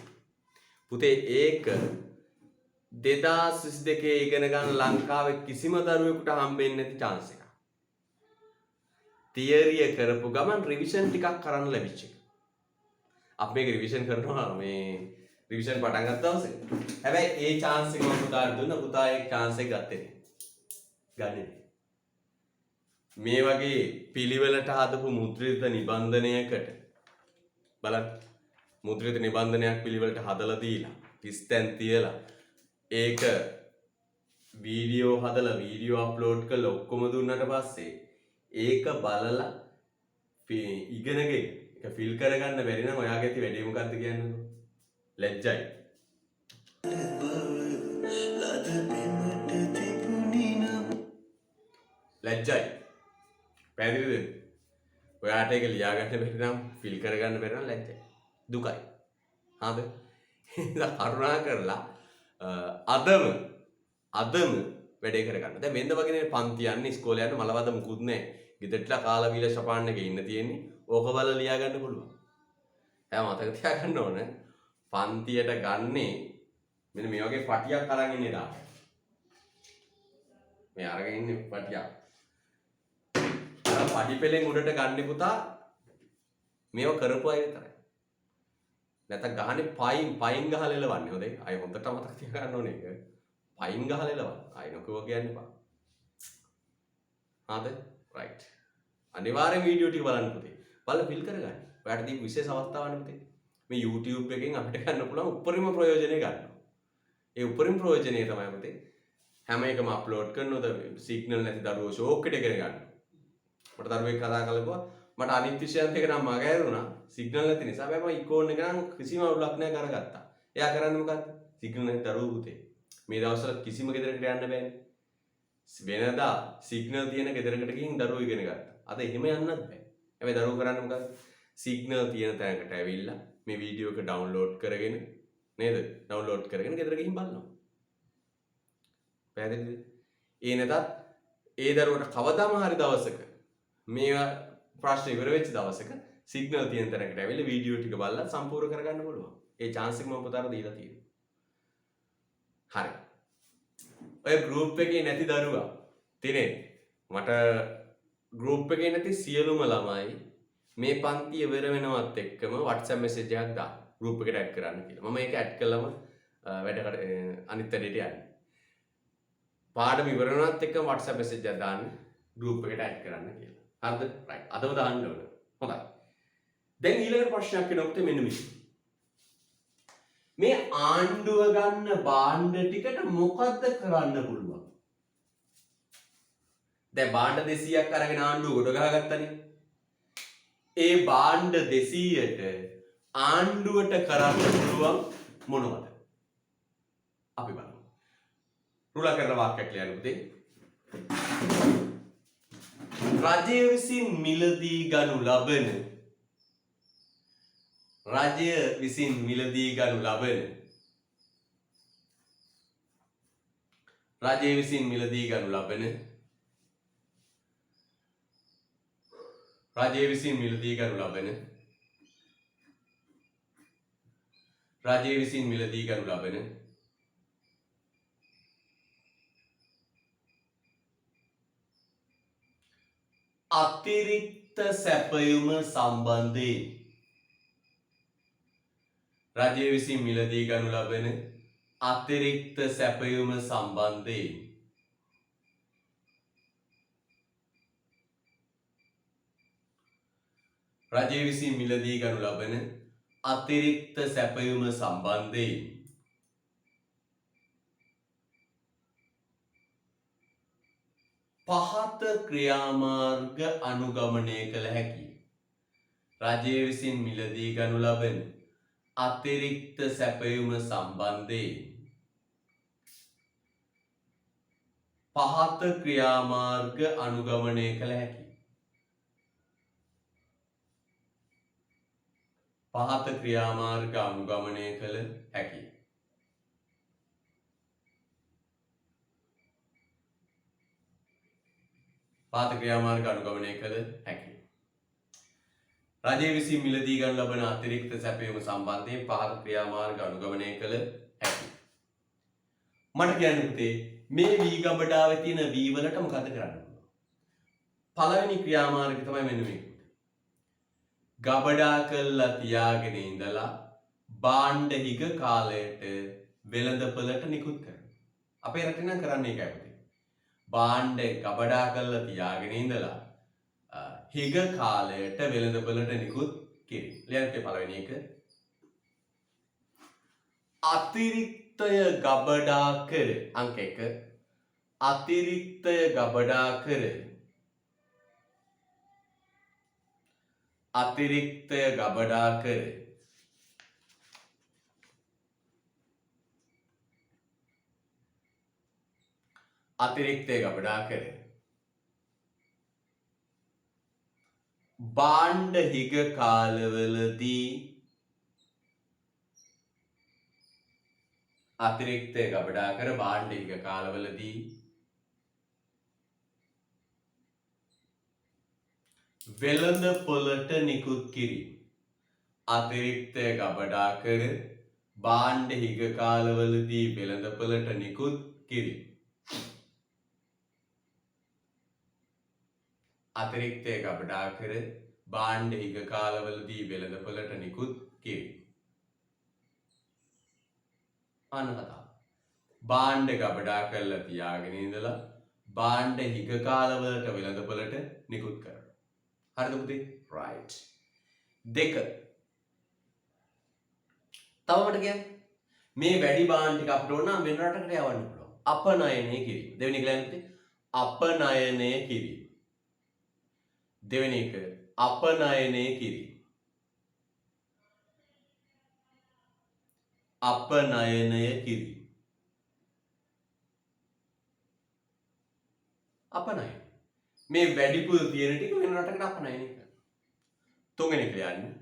පුතේ ඒක 2022 ඉගෙන ගන්න ලංකාවේ කිසිම දරුවෙකුට හම්බෙන්නේ නැති chance එකක්. තියරිය කරපු ගමන් රිවිෂන් ටිකක් කරන්න ලැබිච්ච එක. අපි මේක රිවිෂන් කරනවා මේ රිවිෂන් පටන් ගත්ත දවසේ. හැබැයි ඒ chance එක මම පුතාට දුන්නා. පුතා ඒ chance එක ගත්තේ නැහැ. ගන්නේ නැහැ. මේ වගේ පිළිවෙලට හදපු මුද්‍රිත නිබන්ධනයකට බලන්න මුද්‍රිත නිබන්ධනයක් පිළිවෙලට හදලා දීලා කිස්තැන් තියලා ඒක වීඩියෝ හදලා වීඩියෝ අප්ලෝඩ් කරලා ඔක්කොම දුන්නට පස්සේ ඒක බලලා ඉගෙනගෙන ඒක ෆිල් කරගන්න බැරි නම් ඔයාගේ ඇති වැඩේ මොකද්ද කියන්නේ? ලැජ්ජයි. ලැජ්ජයි. පැහැදිලිද? ඔයාට ඒක ලියා ගන්න බැරි නම් ෆිල් කරගන්න බැරි නම් ලැජ්ජයි. දුකයි. හරිද? ඉතින් කරුණා කරලා අදම වැඩේ කරගන්න. දැන් වෙනද වගේ පන්ති යන්නේ ඉස්කෝලේ යන්න මලවද මුකුත් නැහැ. ගෙදරටලා කාලා බීලා ෂපාන්න එකේ ඉන්න තියෙන්නේ. ඕක බලලා ලියා ගන්න පුළුවන්. එයා මතක තියාගන්න ඕන පන්තියට ගන්නේ මෙන්න මේ වගේ පටියක් අරන් ඉන්නේ දාන්න. මේ අරගෙන ඉන්නේ පටියක්. අර පඩි පෙලෙන් උඩට ගන්න පුතා මේව කරපු අය විතරයි. නැත්නම් ගහන්නේ පයින් ගහලා එලවන්නේ. හොඳයි. අය හොඳට මතක තියාගන්න ඕනේ ඒක. පයින් ගහලා එලවන්න. අය නොකව කියන්න එපා. හරිද? right. අනිවාර්යෙන් වීඩියෝ ටික බලන්න පුතේ. බලලා ෆිල් කරගන්න. ඔයාලට දීපු විශේෂ අවස්ථාවක් නේ පුතේ. මේ YouTube එකෙන් අපිට ගන්න පුළුවන් උපරිම ප්‍රයෝජනෙ ගන්නවා. ඒ උපරිම ප්‍රයෝජනය තමයි පුතේ හැම එකම අප්ලෝඩ් කරනොද සිග්නල් නැති දරුවෝ ෂෝක් එකට ඉගෙන ගන්න. මට දරුවෙක් කතා කරලා මට අනිත් විෂයන්ත එක නම් මග ඇරුණා සිග්නල් නැති නිසා. හැබැයි මම ඉකෝන් එක නම් කිසිම අවුලක් නැහැ කරගත්තා. එයා කරන්නේ මොකද්ද? සිග්නල් නැති දරුවෝ පුතේ. මේ දවස්වල කිසිම ගෙදරකට යන්න බෑනේ. වෙනදා සිග්නල් තියෙන ගෙදරකට ගිහින් දරුවෝ ඉගෙන ගත්තා. අද එහෙම යන්නත් බෑ. හැබැයි දරුවෝ කරන්නේ මොකද්ද? සිග්නල් තියෙන තැනකට ඇවිල්ලා මේ වීඩියෝ එක ඩවුන්ලෝඩ් කරගෙන නේද? ඩවුන්ලෝඩ් කරගෙන ගෙදර ගිහින් බලනවා. පැහැදිලිද? ඒ නැතත් ඒ දරුවට කවදාම හරි දවසක මේවා ප්‍රශ්න ඉවර වෙච්ච දවසක සිග්නල් තියෙන තැනකට ඇවිල්ලා වීඩියෝ ටික බලලා සම්පූර්ණ කරගන්න පුළුවන්. ඒ chance එක මම පුතාට දීලා තියෙනවා. හරි. ඔය ගෲප් එකේ නැති දරුවා තිනේ මට ගෲප් එකේ නැති සියලුම ළමයි මේ පන්තිය ඉවර වෙනවත් එක්කම WhatsApp message එකක් දාන්න. ගෲප් එකට ඇඩ් කරන්න කියලා. මම ඒක ඇඩ් කළාම වැඩකට අනිත් වැඩේට යන්නේ. පාඩම ඉවර වෙනවත් එක්කම WhatsApp message එකක් දාන්න ගෲප් එකට ඇඩ් කරන්න කියලා. හරිද? right. අදම දාන්න ඕන. හොඳයි. දැන් ඊළඟ ප්‍රශ්නයක් වෙනකොට මෙන්න මේ ආණ්ඩුව ගන්න භාණ්ඩ ටිකට මොකද්ද කරන්න පුළුවන්? දැන් භාණ්ඩ 200ක් අරගෙන ආණ්ඩුව ගොඩ ගහගත්තනේ. ඒ භාණ්ඩ 200ට ආණ්ඩුවට කරන්න පුළුවන් මොනවද? අපි බලමු. රුලා කරන වාක්‍යයක් ලියන්න පුතේ. රජය විසින් මිලදී ගනු ලබන රජය විසින් මිලදී ගනු ලබන රජය විසින් මිලදී ගනු ලබන රජය විසින් මිලදී ගනු ලබන රජය විසින් මිලදී ගනු ලබන අතිරික්ත සැපයුම සම්බන්ධයෙන් රජය විසින් මිලදී ගනු ලබන අතිරික්ත සැපයුම සම්බන්ධයෙන් රජය විසින් මිලදී ගනු ලබන අතිරික්ත සැපයුම සම්බන්ධයෙන් පහත ක්‍රියාමාර්ග අනුගමනය කළ හැකියි. රජය විසින් මිලදී ගනු ලබන අතිරික්ත සැපයුම සම්බන්ධයෙන් පහත ක්‍රියාමාර්ග අනුගමනය කළ හැකියි. පහත ක්‍රියාමාර්ග අනුගමනය කළ හැකියි. පහත ක්‍රියාමාර්ග අනුගමනය කළ හැකියි. රජය විසින් මිලදී ගනු ලබන අතිරික්ත සැපයුම සම්බන්ධයෙන් පහත ක්‍රියාමාර්ග අනුගමනය කළ හැකියි. මට කියන්න පුතේ මේ වී ගබඩාවේ තියෙන වී වලට මොකද කරන්න පුළුවන්? පළවෙනි ක්‍රියාමාර්ගය තමයි මෙන්න මේක. ගබඩා කරලා තියාගෙන ඉඳලා භාණ්ඩ හිග කාලයට වෙළඳපළට නිකුත් කරනවා. අපේ රටේ නම් කරන්නේ ඒකයි පුතේ. භාණ්ඩ ගබඩා කරලා තියාගෙන ඉඳලා හිග කාලයට වෙළඳපළට නිකුත් කිරීම. ලියන්න පළවෙනි එක. අතිරික්තය ගබඩා කර අංක 1 අතිරික්තය ගබඩා කර අතිරික්තය ගබඩා කර අතිරික්තය ගබඩා කර භාණ්ඩ හිග කාලවලදී අතිරික්තය ගබඩා කර භාණ්ඩ හිග කාලවලදී වෙළඳපොළට නිකුත් කිරීම. අතිරික්තය ගබඩා කර භාණ්ඩ හිග කාලවලදී වෙළඳපොළට නිකුත් කිරීම. අතිරික්තය ගබඩා කර භාණ්ඩ හිග කාලවලදී වෙළඳපොළට නිකුත් කිරීම. අන්න කතාව. භාණ්ඩ ගබඩා කරලා තියාගෙන ඉඳලා භාණ්ඩ හිග කාලවලට වෙළඳපොළට නිකුත් කරනවා. හරිද පුතේ? right. 2. තව මට කියන්න. මේ වැඩි බාන් ටික අපිට ඕන නම් වෙන රටකට යවන්න පුළුවන්. අපනයනය කිරීම. දෙවෙනි එක ලියන්නේ අපනයනය කිරීම. දෙවෙනි එක අපනයනය කිරීම. අපනයනය කිරීම. අපනයන. මේ වැඩිපුර තියෙන ටික වෙන රටකට අපනයනය කරනවා. තුන්වෙනි එක ලියන්නේ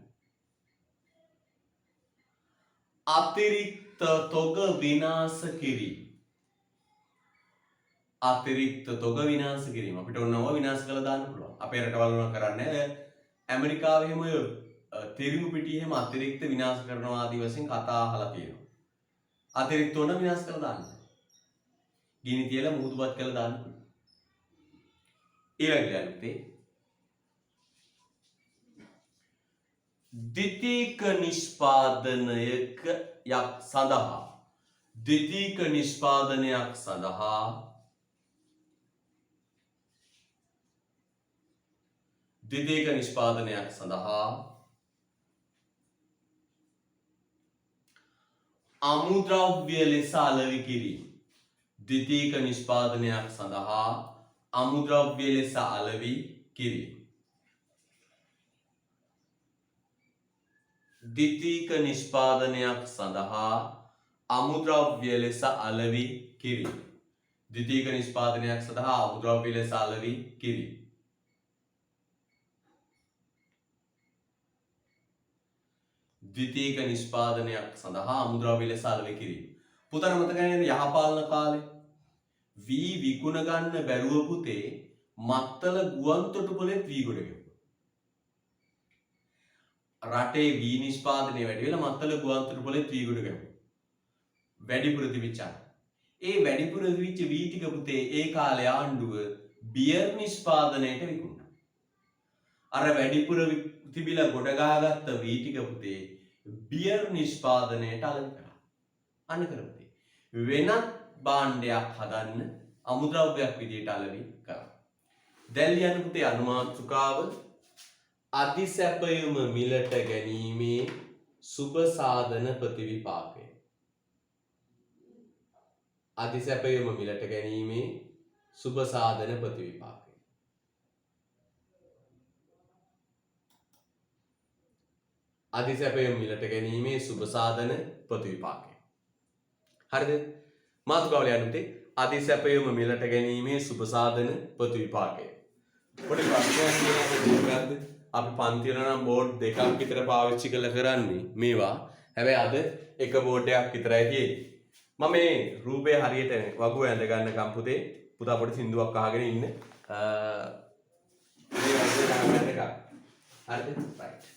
අතිරික්ත තොග විනාශ කිරීම. අතිරික්ත තොග විනාශ කිරීම. අපිට ඕනව විනාශ කරලා දාන්න පුළුවන්. අපේ රටවල් වල කරන්නේ ඇමරිකාවේ එහෙම තිරිඟු පිටියේ එහෙම අතිරික්ත විනාශ කරනවා ආදී වශයෙන් කතා අහලා තියෙනවා. අතිරික්ත ඕන විනාශ කරලා දාන්න. ගිනි තියලා මුහුදුපත් කරලා දාන්න පුළුවන්. ඊළඟට ද්විතීක නිෂ්පාදනයක යක් සඳහා ද්විතීක නිෂ්පාදනයක් සඳහා ද්විතීක නිෂ්පාදනයක් සඳහා අමුද්‍රව්‍ය ලෙස අලෙවි කිරීම. ද්විතීක නිෂ්පාදනයක් සඳහා අමුද්‍රව්‍ය ලෙස අලෙවි කිරීම. ද්විතීක නිෂ්පාදනයක් සඳහා අමුද්‍රව්‍ය ලෙස අලෙවි කිරීම. ද්විතීක නිෂ්පාදනයක් සඳහා අමුද්‍රව්‍ය ලෙස අලෙවි කිරීම. ද්විතීක නිෂ්පාදනයක් සඳහා අමුද්‍රව්‍ය ලෙස අලෙවි කිරීම. පුතට මතකයි නේද යහපාලන කාලේ වී විකුණ ගන්න බැරුව පුතේ මත්තල ගුවන් තොටුපළෙත් වී ගොඩ ගැහුවා. රටේ වී නිෂ්පාදනය වැඩි වෙලා මත්තල ගුවන් තොටුපළෙත් වී ගොඩ ගැහුවා. වැඩිපුර තිබිච්ච ඒ වැඩිපුර තිබිච්ච වී ටික පුතේ ඒ කාලේ ආණ්ඩුව බියර් නිෂ්පාදනයට විකුණුවා. අර වැඩිපුර තිබිලා ගොඩ ගහගත්ත වී ටික පුතේ බියර් නිෂ්පාදනයට අලෙවි කරා. අන්න කරපුතේ වෙනත් භාණ්ඩයක් හදන්න අමුද්‍රව්‍යයක් විදියට අලෙවි කරා. දැන් ලියන්න පුතේ අනුමාතෘකාව අධිසැපයුම මිලට ගැනීමේ සුබ සාධන ප්‍රතිවිපාකය. අධිසැපයුම මිලට ගැනීමේ සුබ සාධන ප්‍රතිවිපාකය. අධිසැපයුම මිලට ගැනීමේ සුබ සාධන ප්‍රතිවිපාකය. හරිද? මාතෘකාව ලියන්න පුතේ අධිසැපයුම මිලට ගැනීමේ සුබ සාධන ප්‍රතිවිපාකය. පොඩි ප්‍රශ්නයක් තියෙනවා අපි පන්ති වල නම් බෝඩ් දෙකක් විතර පාවිච්චි කරන්නේ මේවා. හැබැයි අද එක බෝඩ් එකක් විතරයි තියෙන්නේ. මම මේ රූපය හරියට වගුව ඇඳ ගන්නකම් පුතේ පුතා පොඩි සින්දුවක් අහගෙන ඉන්න. මේ වගේ දාන්න එකක්. හරිද? right.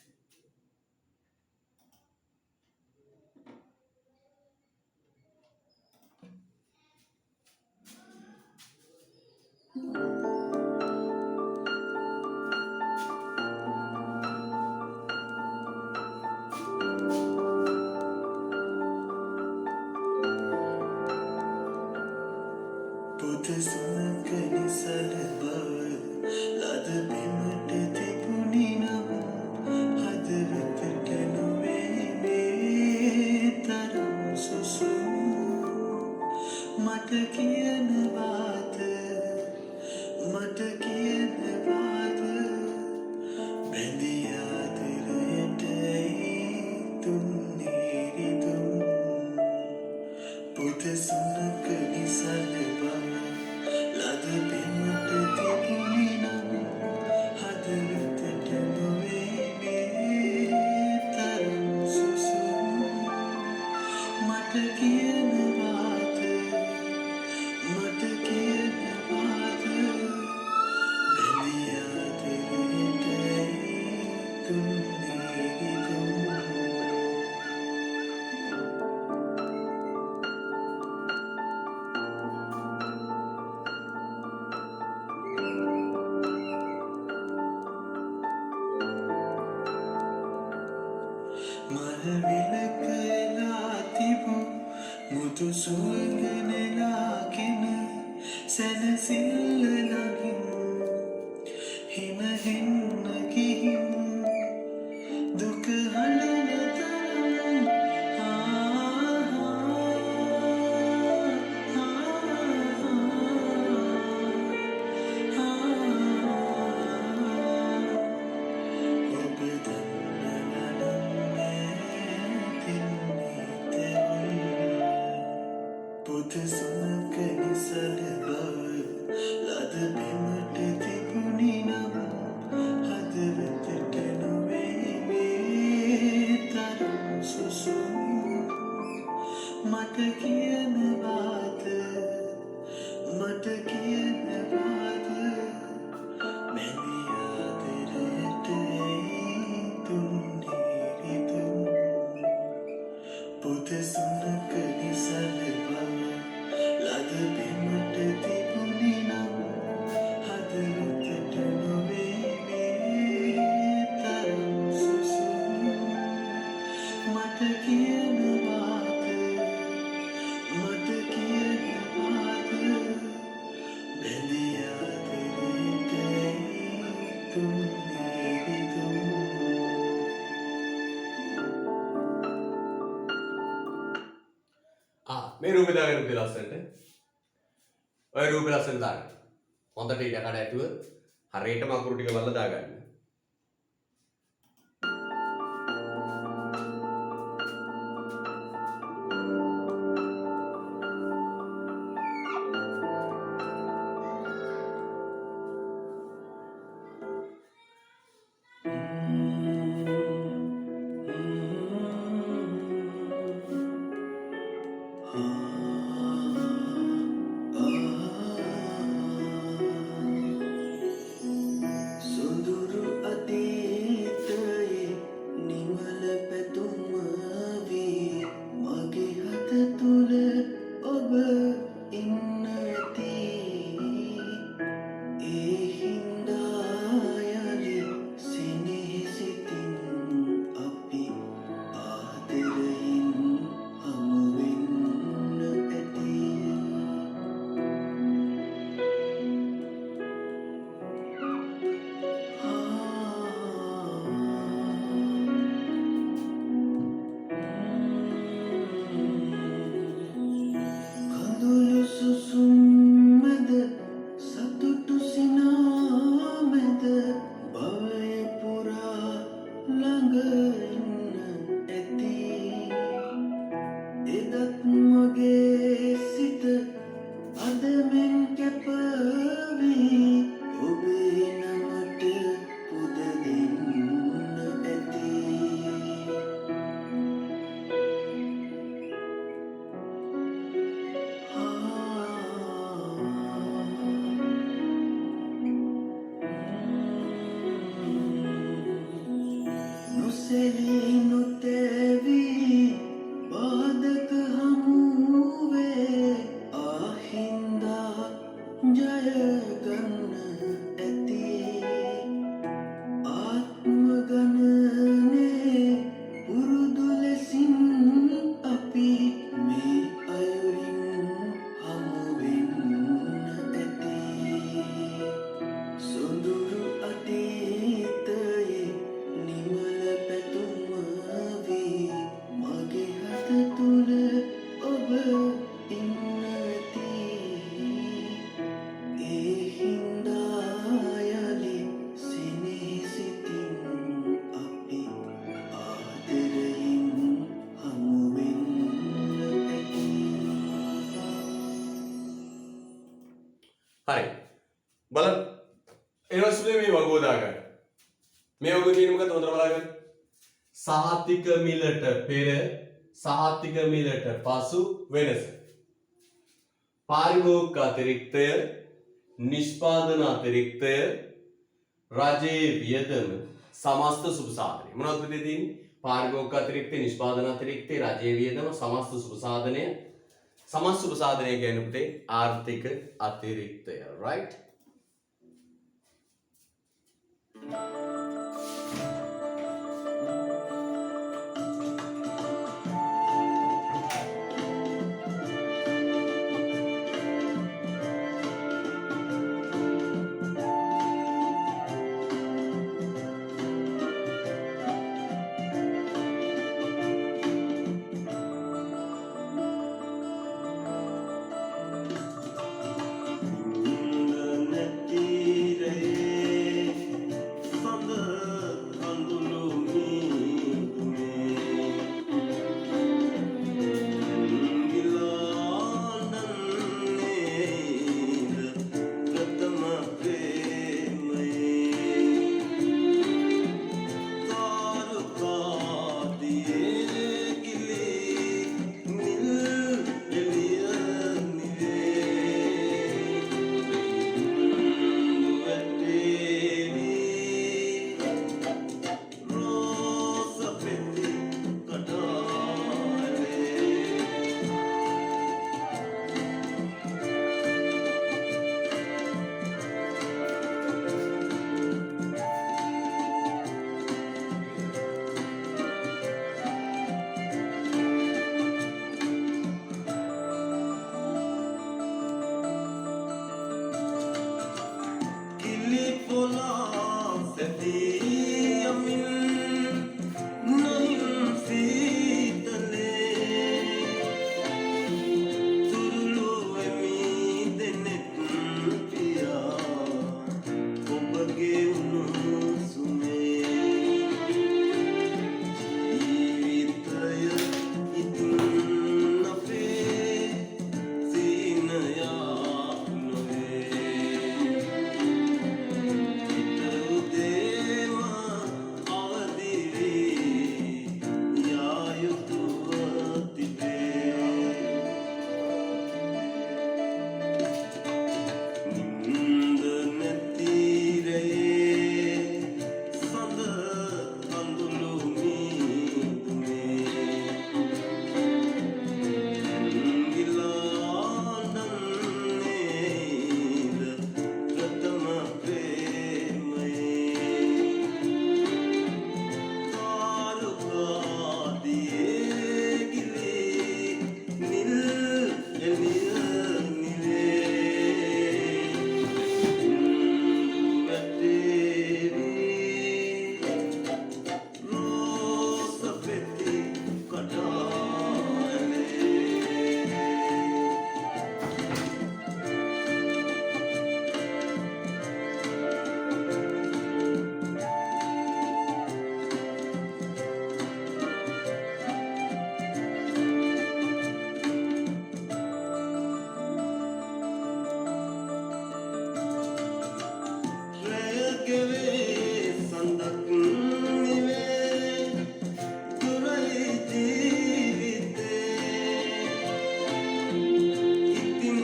පුත සුනක නිසල බව ලද බිමට තිබුණි නම් හදවතට නොවේ මේ තරම් සුසුම් මට කියනවාද මැදි ආදරයට තුන්නේ රිදුම් පුත සුනක නිසල බව ලද බිමට තිබුණි නම් හදවතට නොවේ මේ තරම් සුසුම් මට කියනවාද බැඳි ආදරයට තුන්නේ රිදුම් මේ රූපේ දාගෙන උදේ ලස්සනට. ඔය රූපේ ලස්සන දාගන්න. හොඳට ඉඩ කඩ ඇතුව හරියටම අකුරු ටික බලලා දාගන්න. සොඳුරු අතීතයේ නිමල පැතුම වී මගේ හද තුල ඔබ ඉන්න ඇති ඒ හින්දා යලි සිනහසිතින් අපි ආදරයෙන් හමු වෙන්න ඇති කඳුළු සුසුම් මැද සතුටු සිනා මැද භවය පුරා ළඟ ඉන්න ඇති එදත් මගේ සිත අද මෙන් කැප වී ඔබේ නමට පුද දෙන්න ඇති නොසෙලී නොතැවී බාධක හමුවේ ආහින්දා ජයගන්න ඇති ආත්ම ගණනේ පුරුදු ලෙසින් අපි මේ අයුරින් හමු වෙන්න ඇති සොඳුරු අතීතයේ නිමල පැතුම වී මගේ හද තුල ඔබ ඉන්න ඇති ඒ හින්දා යලි සිනහසිතින් අපි ආදරයෙන් හමු වෙන්න ඇති හරි. බලන්න. ඊළඟට මේ වගුව දාගන්න. මේ වගුව තියෙන මොකද හොඳට බලන්න. සහතික මිලට පෙර සහතික මිලට පසු වෙනස. පාරිභෝගික අතිරික්තය, නිෂ්පාදන අතිරික්තය, රජයේ වියදම, සමස්ත සුබ සාධනය. මොනවද මෙතන තියෙන්නේ? පාරිභෝගික අතිරික්තය, නිෂ්පාදන අතිරික්තය, රජයේ වියදම, සමස්ත සුබ සාධනය. සමස්ත සුබ සාධනය කියන්නේ පුතේ ආර්ථික අතිරික්තය. right? කොලා සැදී යමින් නයින් සීතලේ තුරුළු වෙමි දෙනෙත් පියා ඔබගේ උණුසුමේ ජීවිතය ඉතින් අපේ සීනයක් නොවේ හිත උදේම අවදි වී යා යුතුව තිබේ නින්ද නැති රැයේ සඳ කඳුළු මීදුමේ ගිලානන්නේද ප්‍රථම ප්‍රේමයේ කාලුකාදියේ ගිලී නිල් එළිය නිවේ වැටේවි රෝස පෙති කඩානේ රැගෙවේ සඳක් නිවේ දුරයි ජීවිතේ ඉතින්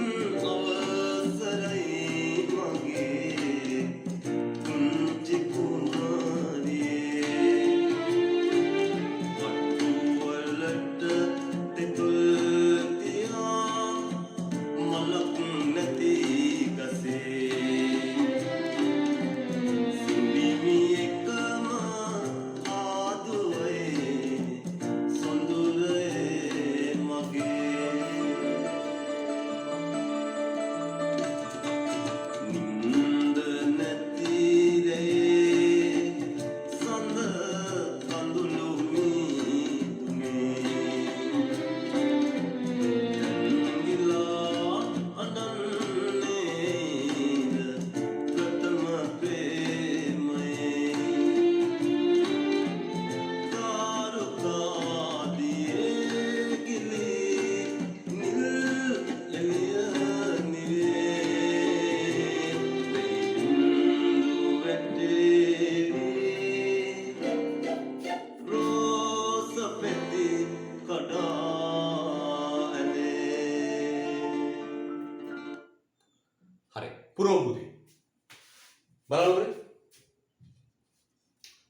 අවසරයි මගේ පුංචි කුමාරියේ අටුවලට තෙතුල් තියා මලක් නැති ගසේ සිඹිමි එකම ආදුවේ සොඳුරේ මගේ නින්ද නැති රැයේ සඳ කඳුළු මීදුමේ ගිලා අඬන්නේද ප්‍රථම ප්‍රේමයේ කාරුකාදියේ ගිලී නිල් එළිය නිවේ බින්දු වැටේවි රෝස පෙති කඩා ඇනේ හරි පුරෝ පුතේ බලන්න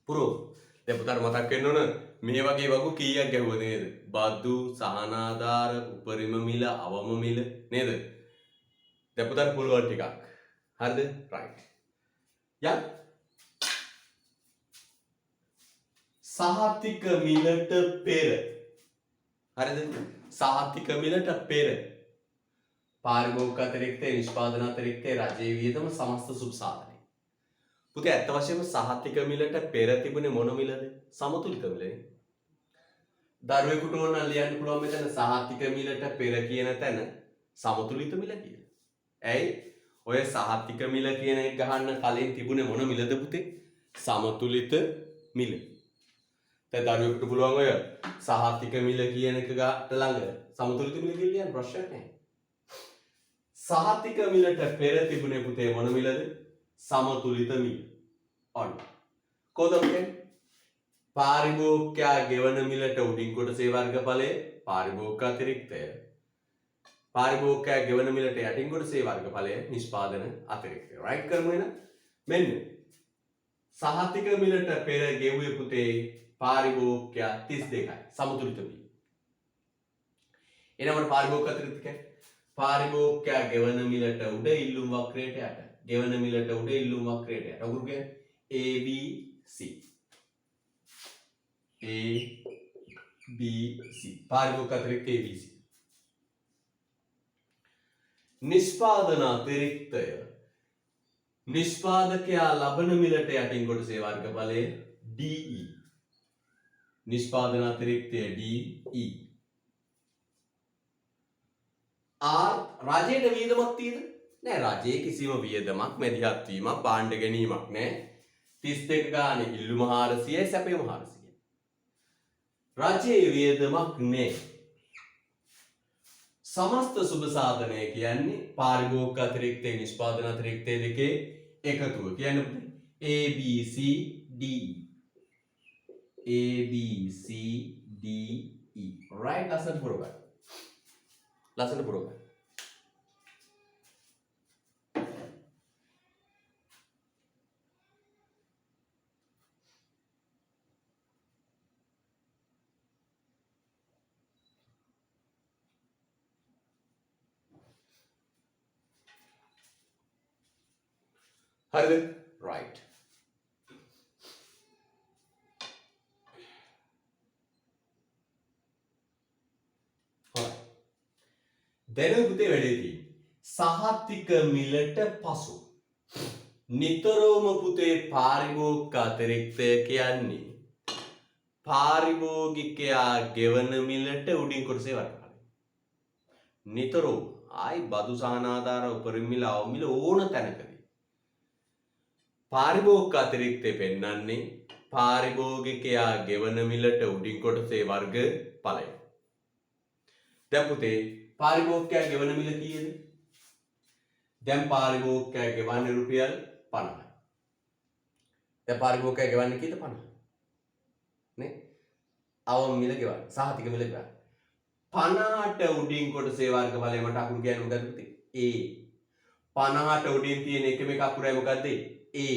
පුරෝ දැන් පුතාට මතක් වෙන්න ඕන මේ වගේ වගු කීයක් ගැහුවද නේද බද්දු සහනාධාර උපරිම මිල අවම මිල නේද දැන් පුතාට පුළුවන් ටිකක් හරිද රයිට් යන් සහතික මිලට පෙර හරිද සහතික මිලට පෙර පාරිභෝගික අතිරික්තය නිෂ්පාදන අතිරික්තය රජයේ වියදම සමස්ත සුබසාධනයි පුතේ ඇත්ත වශයෙන්ම සහතික මිලට පෙර තිබුණේ මොන මිලද සමතුලිත මිලනේ දරුවෙකුට ඕන නම් ලියන්න පුළුවන් මෙතන සහතික මිලට පෙර කියන තැන සමතුලිත මිල කියලා. ඇයි? ඔය සහතික මිල කියන එක ගහන්න කලින් තිබුණේ මොන මිලද පුතේ? සමතුලිත මිල. දැන් දරුවෙකුට පුළුවන් ඔය සහතික මිල කියන එක ගාට ළඟ සමතුලිත මිල කියලා ලියන්න ප්‍රශ්නයක් නැහැ. සහතික මිලට පෙර තිබුණේ පුතේ මොන මිලද? සමතුලිත මිල. ඔන්න. කොහොමද කියන්නේ? පාරිභෝගිකයා ගෙවන මිලට උඩින් කොටසේ වර්ගඵලය පාරිභෝගික අතිරික්තය. පාරිභෝගිකයා ගෙවන මිලට යටින් කොටසේ වර්ගඵලය නිෂ්පාදන අතිරික්තය. රයිට් කරමු එහෙනම්. මෙන්න සහතික මිලට පෙර ගෙවුවේ පුතේ පාරිභෝගිකයා 32යි. සමතුලිත මිල. එනකොට පාරිභෝගික අතිරික්ත කියන්නේ පාරිභෝගිකයා ගෙවන මිලට උඩ ඉල්ලුම් වක්‍රයට යට. ගෙවන මිලට උඩ ඉල්ලුම් වක්‍රයට යට. උගුරු කියන්නේ ABC. ABC. පාරිභෝගික අතිරික්ත ABC. නිෂ්පාදන අතිරික්තය නිෂ්පාදකයා ලබන මිලට යටින් කොටසේ වර්ගඵලය DE. නිෂ්පාදන අතිරික්තය DE. රජයට වියදමක් තියෙද? නෑ, රජයේ කිසිම වියදමක් මැදිහත් වීමක් භාණ්ඩ ගැනීමක් නෑ. 32 ගානේ ඉල්ලුම 400යි සැපයුම 400යි. රජයේ වියදමක් නෑ. සමස්ත සුබ සාධනය කියන්නේ පාරිභෝගික අතිරික්තය නිෂ්පාදන අතිරික්තය දෙකේ එකතුව. කියන්නේ ABCDE. ABCDE. right? ලස්සනට පුරව ගන්න. ලස්සනට පුරව ගන්න. හරිද? right. දැන් පුතේ වැඩේ තියෙන්නේ සහතික මිලට පසු නිතරම පුතේ පාරිභෝගික අතිරික්තය කියන්නේ පාරිභෝගිකයා ගෙවන මිලට උඩින් කොටසේ වර්ගඵලය. නිතරම ආයි බදු සහනාධාර උපරිම මිල අවම මිල ඕන තැනකදී පාරිභෝගික අතිරික්තය පෙන්වන්නේ පාරිභෝගිකයා ගෙවන මිලට උඩින් කොටසේ වර්ගඵලය. දැන් පුතේ පාරිභෝගිකයා ගෙවන මිල කීයද? දැන් පාරිභෝගිකයා ගෙවන්නේ රුපියල් 50යි. දැන් පාරිභෝගිකයා ගෙවන්නේ කීයද? 50. නේ? අවම මිල ගෙවන්නේ සහතික මිල ගෙවන්නේ 50ට උඩින් කොටසේ වර්ගඵලය මට අකුරු කියන්නේ මොකද්ද පුතේ? A. 50ට උඩින් තියෙන එකම එක අකුරයි මොකද්ද? A.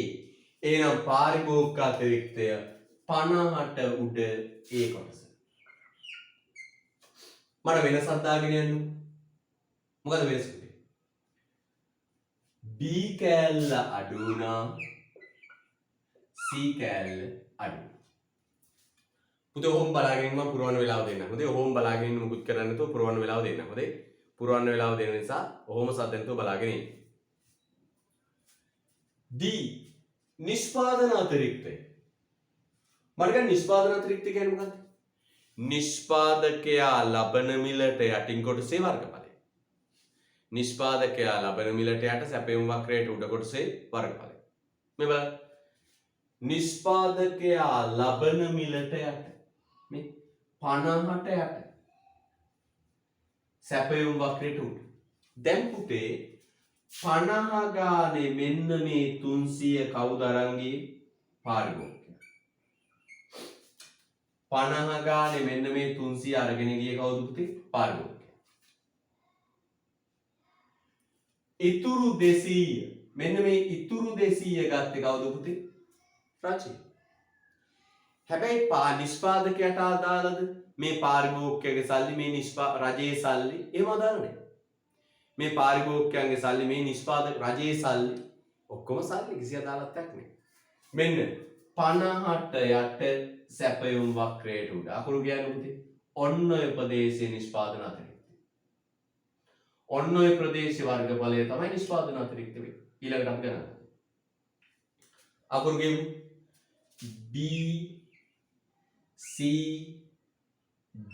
එහෙනම් පාරිභෝගික අතිරික්තය 50ට උඩ A කොටස. මට වෙනසක් දාගෙන යන්න. මොකද වෙනස පුතේ? B කෑල්ල අඩු වුණා C කෑල්ල අඩු. පුතේ ඔහොම බලාගෙන මම පුරවන වෙලාව දෙන්න. හොඳේ ඔහොම බලාගෙන ඉන්න මුකුත් කරන්න නැතුව පුරවන වෙලාව දෙන්න. හොඳේ පුරවන වෙලාව දෙන නිසා ඔහොම සද්දෙන්තෝ බලාගෙන ඉන්න. D නිෂ්පාදන අතිරික්තය. මට ගන්න නිෂ්පාදන අතිරික්තය කියන්නේ මොකක්ද? නිෂ්පාදකයා ලබන මිලට යටින් කොටසේ වර්ගඵලය. නිෂ්පාදකයා ලබන මිලට යට සැපයුම් වක්‍රයට උඩ කොටසේ වර්ගඵලය. මේ බලන්න. නිෂ්පාදකයා ලබන මිලට යට මේ 50ට යට සැපයුම් වක්‍රයට උඩ. දැන් පුතේ 50 ගානේ මෙන්න මේ 300 කවුද අරන් ගියේ? පාරිභෝගිකයා. 50 ගානේ මෙන්න මේ 300 අරගෙන ගියේ කවුද පුතේ? පාරිභෝගිකයා. ඉතුරු 200 මෙන්න මේ ඉතුරු 200 ගත්තේ කවුද පුතේ? රජය. හැබැයි නිෂ්පාදකයාට අදාළද මේ පාරිභෝගිකයාගේ සල්ලි මේ රජයේ සල්ලි එහෙම අදාළ නැහැ. මේ පාරිභෝගිකයන්ගේ සල්ලි මේ නිෂ්පාදක රජයේ සල්ලි ඔක්කොම සල්ලි කිසි අදාළත්වයක් නැහැ. මෙන්න 50ට යට සැපයුම් වක්‍රයට උඩ අකුරු කියන්නේ පුතේ ඔන්න ඔය ප්‍රදේශයේ නිෂ්පාදන අතිරික්තය. ඔන්න ඔය ප්‍රදේශයේ වර්ගඵලය තමයි නිෂ්පාදන අතිරික්තය වෙන්නේ. ඊළඟට අපි ගණන් කරමු. අකුරු ගෙමු B C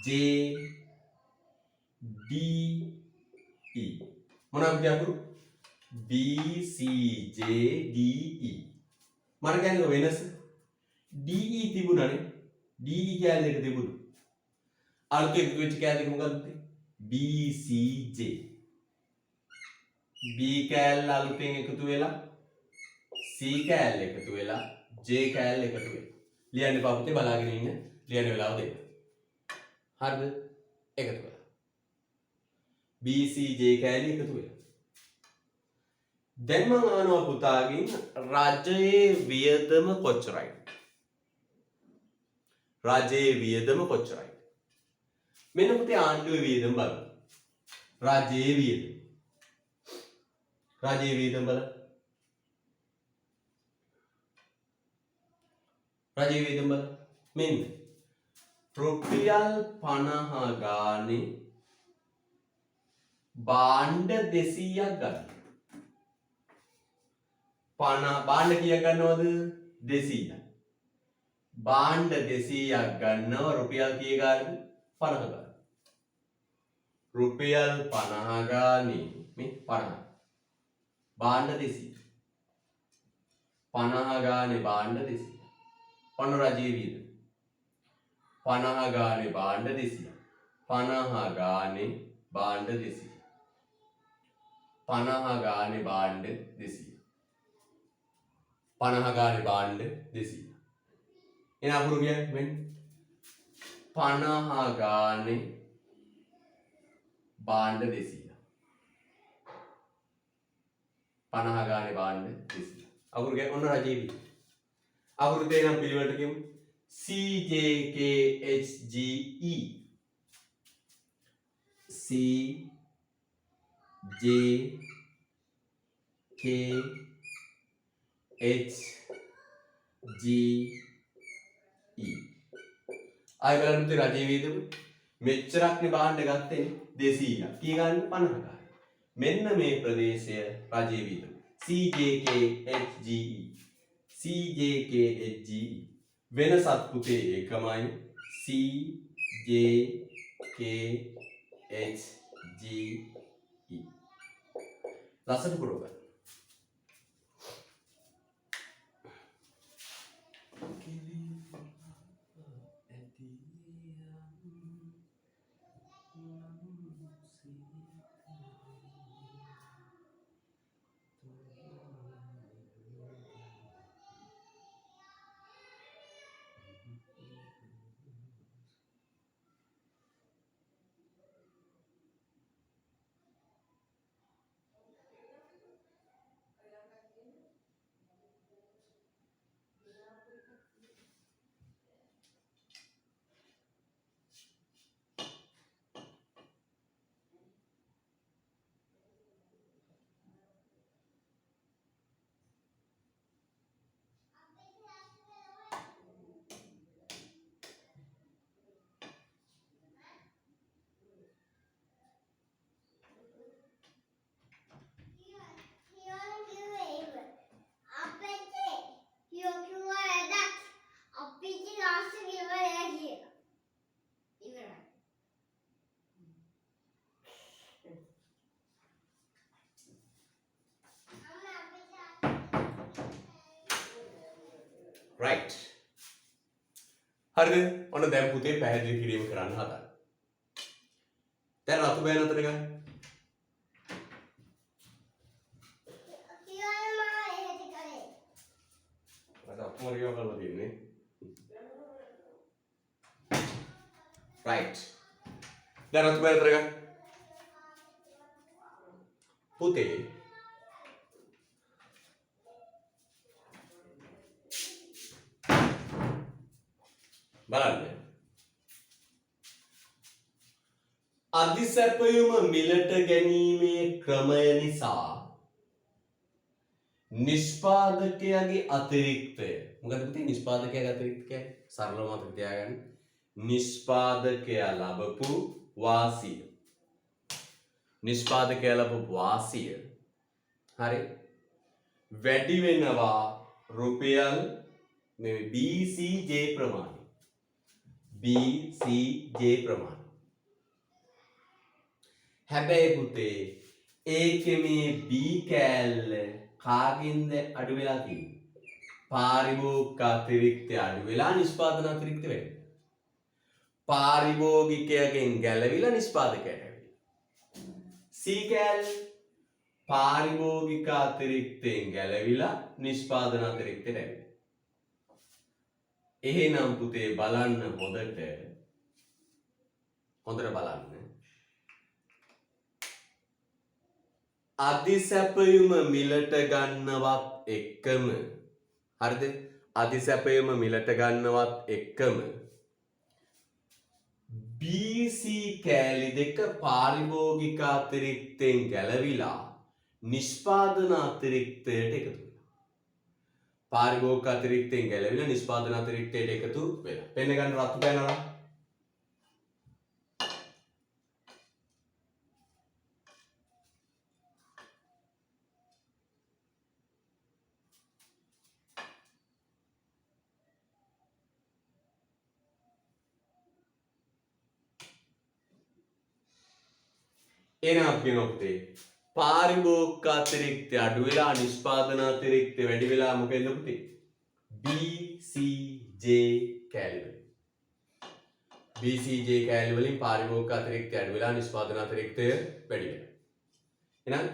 J D E මොනවද අකුරු? B C J D E. මට කියන්නේ වෙනස DE තිබුණානේ. DE කැලේ එක තිබුණා. අලුත් එකතු වෙච්ච කැලේ එක මොකද්ද? BCJ. B කැලේ අලුතෙන් එකතු වෙලා C කැලේ එකතු වෙලා J කැලේ එකතු වෙලා. ලියන්න එපා පුතේ බලාගෙන ඉන්න. ලියන්න වෙලාව දෙන්න. හරිද? එකතු වෙලා. BCJ කැලේ එකතු වෙලා. දැන් මම අහනවා පුතාගෙන් රජයේ වියදම කොච්චරයි? රජයේ වියදම කොච්චරයි? මෙන්න පුතේ ආණ්ඩුවේ වියදම බලන්න. රජයේ වියදම. රජයේ වියදම බලන්න. රජයේ වියදම බලන්න. මෙන්න රුපියල් 50 ගානේ භාණ්ඩ 200ක් ගන්න. භාණ්ඩ කීයක් ගන්නවද? 200ක්. භාණ්ඩ 200ක් ගන්නව රුපියල් කීය ගානද? 50 ගාන. රුපියල් 50 ගානේ මේ 50. භාණ්ඩ 200. 50 ගානේ භාණ්ඩ 200. ඔන්න රජයේ වියදම. 50 ගානේ භාණ්ඩ 200. 50 ගානේ භාණ්ඩ 200. 50 ගානේ භාණ්ඩ 200. 50 ගානේ භාණ්ඩ 200. එන අකුරු කියන්නේ මෙන්න 50 ගානේ භාණ්ඩ 200. 50 ගානේ භාණ්ඩ 200. අකුරු කියන්නේ ඔන්න රජයේ වියදම. අකුරු දෙකක් පිළිවෙලට කියමු. CJKHGE CJKHGE ආයෙ බලන්න පුතේ රජයේ වියදම මෙච්චරක්නේ භාණ්ඩ ගත්තේ 200ක්. කී ගන්න 50 ගන්න. මෙන්න මේ ප්‍රදේශය රජයේ වියදම. CJKHGE CJKHGE වෙනසත් පුතේ එකමයි CJKHGE ලස්සට පුරව ගන්න. right හරිද ඔන්න දැන් පුතේ පැහැදිලි කිරීම කරන්න හදන්න දැන් රතු බෑන අතර ගන්න මට අපමරියව කරලා දෙන්නේ right දැන් රතු බෑන අතර ගන්න පුතේ බලන්න අධිසැපයුම මිලට ගැනීමේ ක්‍රමය නිසා නිෂ්පාදකයාගේ අතිරික්තය මොකද පුතේ නිෂ්පාදකයාගේ අතිරික්තය කියන්නේ සරලව මතක තියාගන්න නිෂ්පාදකයා ලබපු වාසිය හරි වැඩි වෙනවා රුපියල් මේ BCJ ප්‍රමාණය හැබැයි පුතේ ඒකේ මේ B කෑල්ල කාගෙන්ද අඩු වෙලා තියෙන්නේ පාරිභෝගික අතිරික්තය අඩු වෙලා නිෂ්පාදන අතිරික්තය වෙන්නේ පාරිභෝගිකයෙන් ගැලවිලා නිෂ්පාදකයට ඇවිල්ලා C කෑල්ල පාරිභෝගික අතිරික්තයෙන් ගැලවිලා නිෂ්පාදන අතිරික්තයට ඇවිල්ලා එහෙනම් පුතේ බලන්න හොඳට බලන්න අධිසැපයුම මිලට ගන්නවත් එක්කම හරිද අධිසැපයුම මිලට ගන්නවත් එක්කම BC කෑලි දෙක පාරිභෝගික අතිරික්තයෙන් ගැලවිලා නිෂ්පාදන අතිරික්තයට එකතු වෙනවා පාරිභෝගික අතිරික්තයෙන් ගැලවිලා නිෂ්පාදන අතිරික්තයට එකතු වෙලා පෙන්න ගන්න රතු පැනලා එහෙනම් අපි කියනවා පුතේ පාරිභෝගික අතිරික්තය අඩු වෙලා නිෂ්පාදන අතිරික්තය වැඩි වෙලා මොකෙන්ද පුතේ? BCJ කැලි වලින්. BCJ කැලි වලින් පාරිභෝගික අතිරික්තය අඩු වෙලා නිෂ්පාදන අතිරික්තය වැඩි වෙනවා. එහෙනම්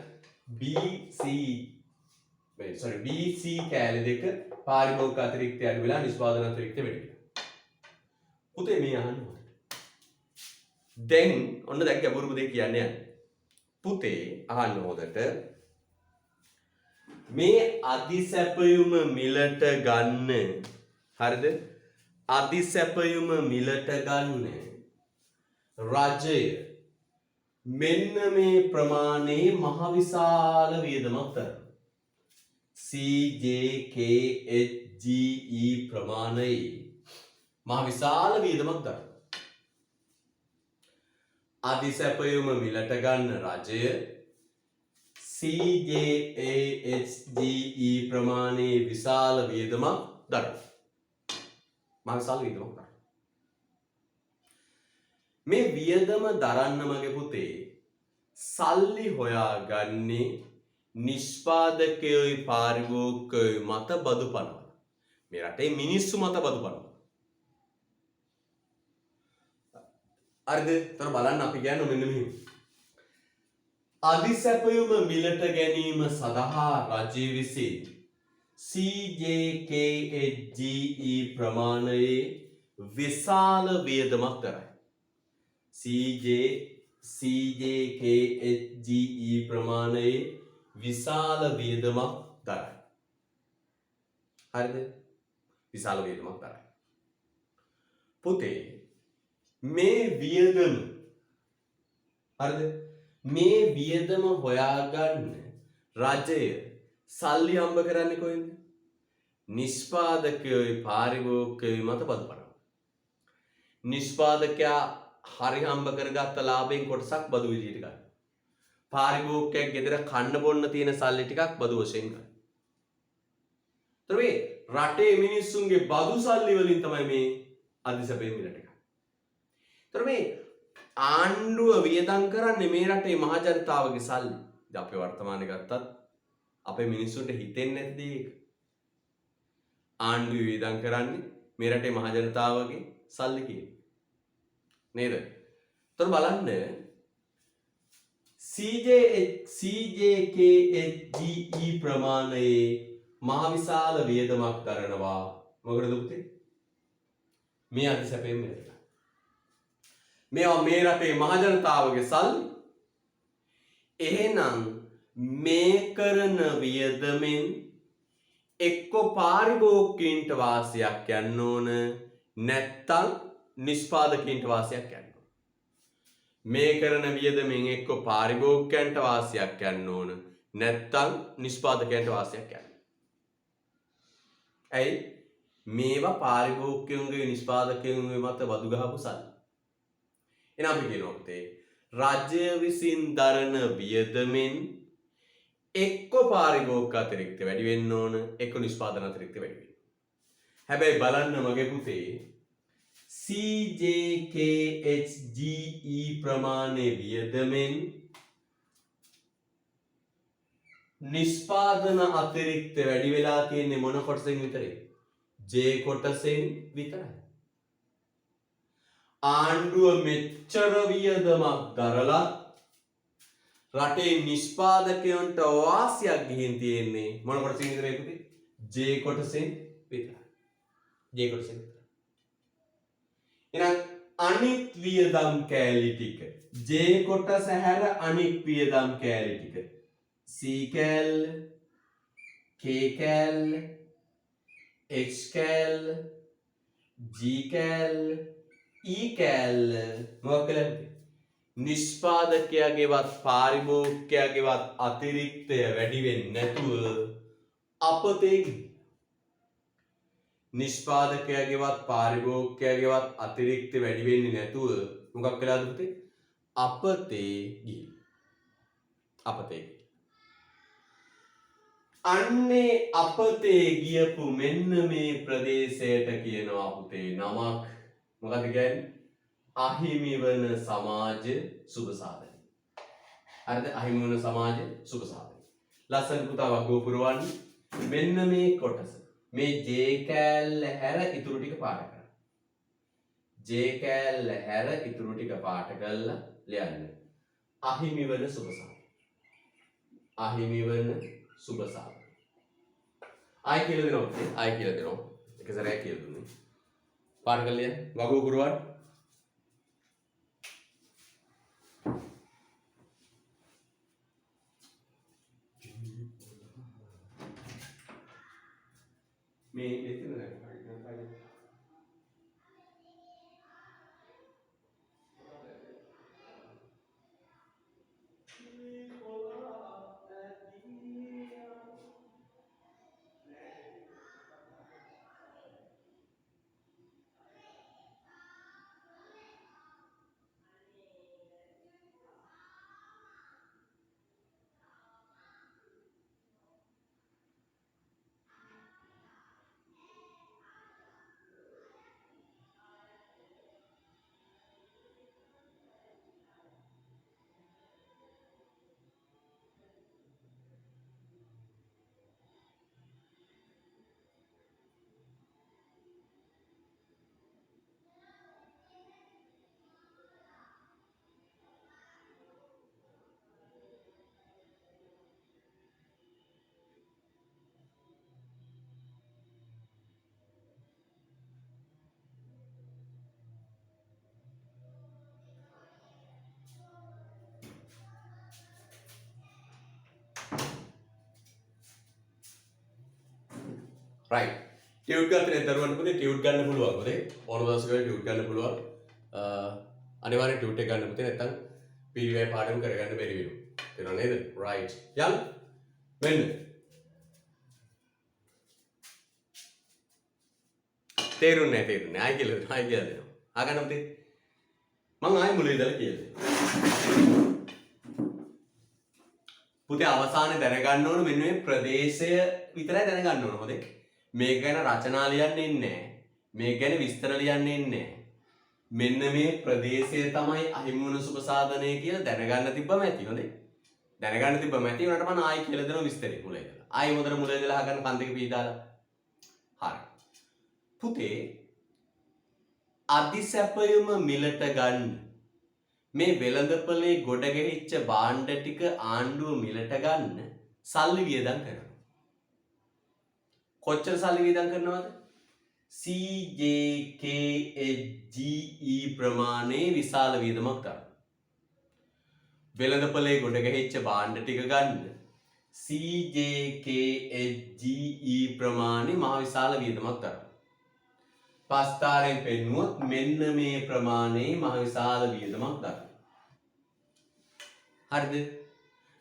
BC කැලි දෙක පාරිභෝගික අතිරික්තය අඩු වෙලා නිෂ්පාදන අතිරික්තය වැඩි වෙනවා. පුතේ මේ අහන්න ඕනේ. දැන් ඔන්න දැන් ගැඹුරුම දෙයක් කියන්නේ යන්නේ. පුතේ අහන්න හොදට මේ අධිසැපයුම මිලට ගන්න හරිද? අධිසැපයුම මිලට ගන්න රජය මෙන්න මේ ප්‍රමාණයේ මහ විශාල වියදමක් කරනවා. CJKHGE ප්‍රමාණයේ මහ විශාල වියදමක් දරනවා. අධිසැපයුම මිලට ගන්න රජය CJAHGE ප්‍රමාණයේ විශාල වියදමක් දරනවා. මහ විශාල වියදමක් දරනවා. මේ වියදම දරන්න මගේ පුතේ සල්ලි හොයාගන්නේ නිෂ්පාදකයෝයි පාරිභෝගිකයෝයි මත බදු පනවලා. මේ රටේ මිනිස්සු මත බදු පනවලා. හරිද? තර බලන්න අපි කියන්නේ මෙන්න මෙහෙම. අධිසැපයුම මිලට ගැනීම සඳහා රජය විසින් CJKHGE ප්‍රමාණයේ විශාල වියදමක් දරයි. CJKHGE ප්‍රමාණයේ විශාල වියදමක් දරයි. හරිද? විශාල වියදමක් දරයි. පුතේ මේ වියදම හරිද? මේ වියදම හොයාගන්න රජය සල්ලි හම්බ කරන්නේ කොහෙන්ද? නිෂ්පාදකයෝයි පාරිභෝගිකයෝයි මත බදු පනවනවා. නිෂ්පාදකයා හරි හම්බ කරගත්ත ලාභයෙන් කොටසක් බදු විදියට ගන්නවා. පාරිභෝගිකයෙක් ගෙදර කන්න බොන්න තියෙන සල්ලි ටිකක් බදු වශයෙන් ගන්නවා. ඒතර මේ රටේ මිනිස්සුන්ගේ බදු සල්ලි වලින් තමයි මේ අධිසැපයුම මිලට ගන්නේ. ඒතර මේ ආණ්ඩුව වියදම් කරන්නේ මේ රටේ මහ ජනතාවගේ සල්ලි. ඉතින් අපේ වර්තමානයේ ගත්තත් අපේ මිනිස්සුන්ට හිතෙන්නේ නැති දෙයක. ආණ්ඩුව වියදම් කරන්නේ මේ රටේ මහ ජනතාවගේ සල්ලි කියන්නේ. නේද? ඒතර බලන්න CJKHGE ප්‍රමාණයේ මහ විශාල වියදමක් කරනවා. මොකටද පුතේ? මේ අධිසැපයුම මිලට. මේවා මේ රටේ මහ ජනතාවගේ සල්ලි. එහෙනම් මේ කරන වියදමෙන් එක්ක පාරිභෝගිකයින්ට වාසියක් යන්න ඕන නැත්තම් නිෂ්පාදකයින්ට වාසියක් යන්න ඕන. මේ කරන වියදමෙන් එක්ක පාරිභෝගිකයන්ට වාසියක් යන්න ඕන නැත්තම් නිෂ්පාදකයන්ට වාසියක් යන්න. ඇයි? මේවා පාරිභෝගිකයන්ගේ නිෂ්පාදකයන්ගේ මත බදු ගහපු සල්ලි. එහෙනම් අපි කියනවා පුතේ රාජ්‍ය විසින් දරන වියදමෙන් එක්ක පාරිභෝගික අතිරික්ත වැඩි වෙන්න ඕන එක්ක නිෂ්පාදන අතිරික්ත වැඩි වෙන්න. හැබැයි බලන්න මගේ පුතේ CJKHGE ප්‍රමාණයේ වියදමෙන් නිෂ්පාදන අතිරික්ත වැඩි වෙලා තියෙන්නේ මොන කොටසෙන් විතරයි? J කොටසෙන් විතරයි. ආණ්ඩුව මෙච්චර වියදමක් දරලා රටේ නිෂ්පාදකයන්ට වාසියක් ගිහින් තියෙන්නේ මොන කොටසින් විතරයි පුතේ? J කොටසෙන් විතරයි. J කොටසෙන් විතරයි. එහෙනම් අනිත් වියදම් කෑලි ටික J කොටස හැර අනිත් වියදම් කෑලි ටික C කෑල්ල, K කෑල්ල, H කෑල්ල, G කෑල්ල, E කෑල්ල මොකක්ද? නිෂ්පාදකයාගේවත් පාරිභෝගිකයාගේවත් අතිරික්තය වැඩි වෙන්නේ නැතුව අපතේ නිෂ්පාදකයාගේවත් පාරිභෝගිකයාගේවත් අතිරික්තය වැඩි වෙන්නේ නැතුව මොකක් වෙලාද පුතේ? අපතේ ගිහින්. අපතේ. අන්නේ අපතේ ගියපු මෙන්න මේ ප්‍රදේශයට කියනවා පුතේ නමක්. මොකද කියන්නේ? අහිමි වන සමාජ සුබ සාධන. හරිද? අහිමි වන සමාජ සුබ සාධක. ලස්සන පුතා වගෝ පුරවන්න. මෙන්න මේ කොටස. මේ J කෑල්ල හැර ඉතුරු ටික පාඩ කරන්න. J කෑල්ල හැර ඉතුරු ටික පාඩ කරලා ලියන්න. අහිමි වන සුබ සාධක. අහිමි වන සුබ සාධක. ආයි කියලා දෙනවා. ආයි කියලා දෙනවා. එක සැරයක් කියලා දුන්නේ. පාඩ කරලා ලියන්න. වගෝ පුරවන්න. මේ එතන නැහැ. right ටියුට් ගන්න දරුවන්ට පුතේ ටියුට් ගන්න පුළුවන් පුතේ ඕන දවසක ටියුට් ගන්න පුළුවන් අනිවාර්යෙන් ටියුට් එක ගන්න පුතේ නැත්නම් පිළිවෙල පාඩම කරගන්න බැරි වෙනවා තේරුණා නේද right යන්න මෙන්න තේරුන්නේ ආයි කියලා දෙනවා ආගන්න පුතේ මම ආයි මුලින් ඉඳලා කියලා පුතේ අවසානයේ දැනගන්න ඕන මෙන්න මේ ප්‍රදේශය විතරයි දැනගන්න ඕන හොඳේ මේක ගැන රචනා ලියන්නේ නැහැ. මේක ගැන විස්තර ලියන්නේ නැහැ. මෙන්න මේ ප්‍රදේශය තමයි අහිමි වුණු සුබ සාධනය කියලා දැනගන්න තිබ්බම ඇති හොඳේ. දැනගන්න තිබ්බම ඇති උනට මම ආයි කියලා දෙනවා විස්තරේ මුල ඉඳලා. ආයි මොදර මුල ඉඳලා අහගන්න කන් දෙක පීදාලා. හරි. පුතේ අධිසැපයම මිලට ගන්න මේ වෙළඳපොලේ ගොඩ ගෙහිච්ච භාණ්ඩ ටික ආණ්ඩුව මිලට ගන්න සල්ලි වියදම් කරනවා. කොච්චර සල්ලි වියදම් කරනවද? CJKHGE ප්‍රමාණයේ විශාල වියදමක් ගන්න. වෙළඳපොලේ ගොඩ ගැහිච්ච භාණ්ඩ ටික ගන්න CJKHGE ප්‍රමාණය මහ විශාල වියදමක් ගන්න. පස්තාරෙන් පෙන්නුවොත් මෙන්න මේ ප්‍රමාණයේ මහ විශාල වියදමක් ගන්න. හරිද?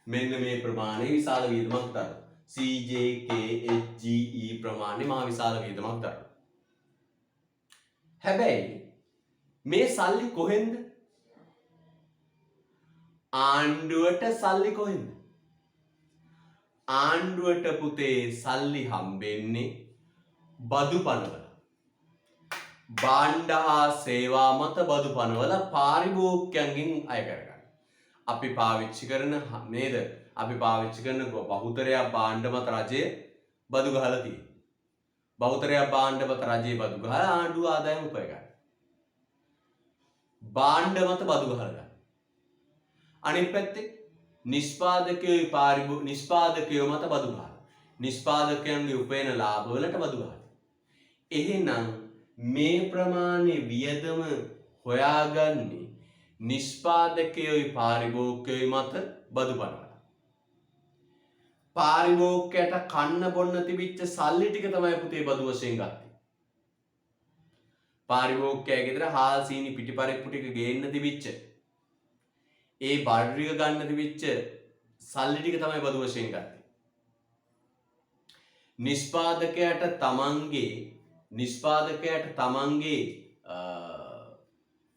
මෙන්න මේ ප්‍රමාණයේ විශාල වියදමක් ගන්න. CJKHGE ප්‍රමාණය මහ විශාල වියදමක් දරන. හැබැයි මේ සල්ලි කොහෙන්ද? ආණ්ඩුවට සල්ලි කොහෙන්ද? ආණ්ඩුවට පුතේ සල්ලි හම්බෙන්නේ බදු පනවල. භාණ්ඩ හා සේවා මත බදු පනවල පාරිභෝගිකයන්ගෙන් අය කරගන්න. අපි පාවිච්චි කරන නේද? අපි පාවිච්චි කරන බහුතරයක් භාණ්ඩ මත රජය බදු ගහලා තියෙනවා. බහුතරයක් භාණ්ඩ මත රජය බදු ගහලා ආණ්ඩුව ආදායම උපය ගන්න. භාණ්ඩ මත බදු ගහලා ගන්න. අනිත් පැත්තේ නිෂ්පාදකයෝ මත බදු ගහලා. නිෂ්පාදකයන්ගේ උපයන ලාභ වලට බදු ගහලා. එහෙනම් මේ ප්‍රමාණය වියදම හොයාගන්නේ නිෂ්පාදකයෝයි පාරිභෝගිකයෝයි මත බදු පනවලා. පාරිභෝගිකයට කන්න බොන්න තිබිච්ච සල්ලි ටික තමයි පුතේ බදු වශයෙන් ගත්තේ. පාරිභෝගිකයා ගෙදර හාල් සීනි පිටිපරිප්පු ටික ගේන්න තිබිච්ච ඒ බඩු ටික ගන්න තිබිච්ච සල්ලි ටික තමයි බදු වශයෙන් ගත්තේ.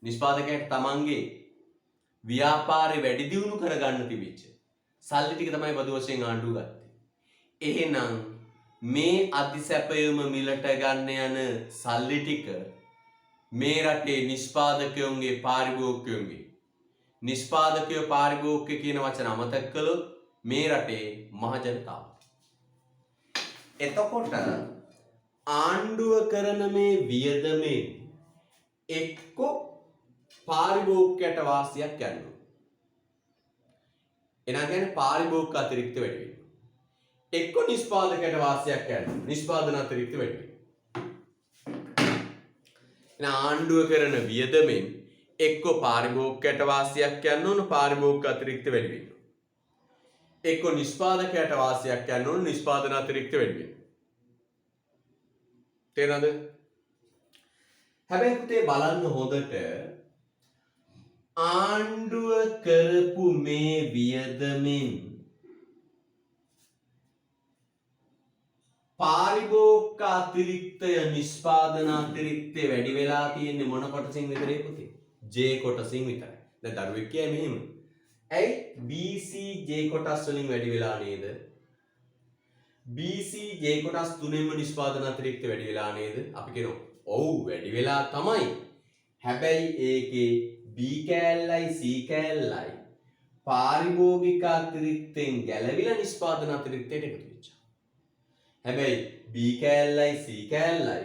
නිෂ්පාදකයාට තමන්ගේ ව්‍යාපාරේ වැඩි දියුණු කරගන්න තිබිච්ච සල්ලි ටික තමයි බදු වශයෙන් ආණ්ඩුව ගත්තේ. එහෙනම් මේ අධිසැපයම මිලට ගන්න යන සල්ලි ටික මේ රටේ නිෂ්පාදකයන්ගේ පාරිභෝගිකයන්ගේ නිෂ්පාදකයෝ පාරිභෝගිකයෝ කියන වචන අමතක කළොත් මේ රටේ මහ ජනතාව. එතකොට ආණ්ඩුව කරන මේ වියදමෙන් එක්ක පාරිභෝගිකයට වාසියක් යනවා. එනා කියන්නේ පාරිභෝගික අතිරික්ත වැඩි වෙනවා. එක්ක නිෂ්පාදකයට වාසියක් යනවා. නිෂ්පාදන අතිරික්ත වැඩි වෙනවා. එනා ආණ්ඩුව කරන වියදමෙන් එක්ක පාරිභෝගිකයට වාසියක් යන්න ඕන, පාරිභෝගික අතිරික්ත වැඩි වෙනවා. එක්ක නිෂ්පාදකයට වාසියක් යන්න ඕන, නිෂ්පාදන අතිරික්ත වැඩි වෙනවා. තේරෙනවද? හැබැයි පුතේ බලන්න හොඳට ආණ්ඩුව කරපු මේ වියදමෙන් පාරිභෝගික අතිරික්තය නිෂ්පාදන අතිරික්තය වැඩි වෙලා තියෙන්නේ මොන කොටසින් විතරේ පුතේ? J කොටසින් විතරයි. දැන් දරුවෙක් කියයි මෙහෙම. ඇයි BC J කොටස් වලින් වැඩි වෙලා නේද? BC J කොටස් තුනෙන්ම නිෂ්පාදන අතිරික්ත වැඩි වෙලා නේද? අපි කියනවා ඔව් වැඩි වෙලා තමයි. හැබැයි ඒකේ B කෑල්ලයි C කෑල්ලයි පාරිභෝගික අතිරික්තෙන් ගැලවිලා නිෂ්පාදන අතිරික්තයට එකතු වෙච්චා. හැබැයි B කෑල්ලයි C කෑල්ලයි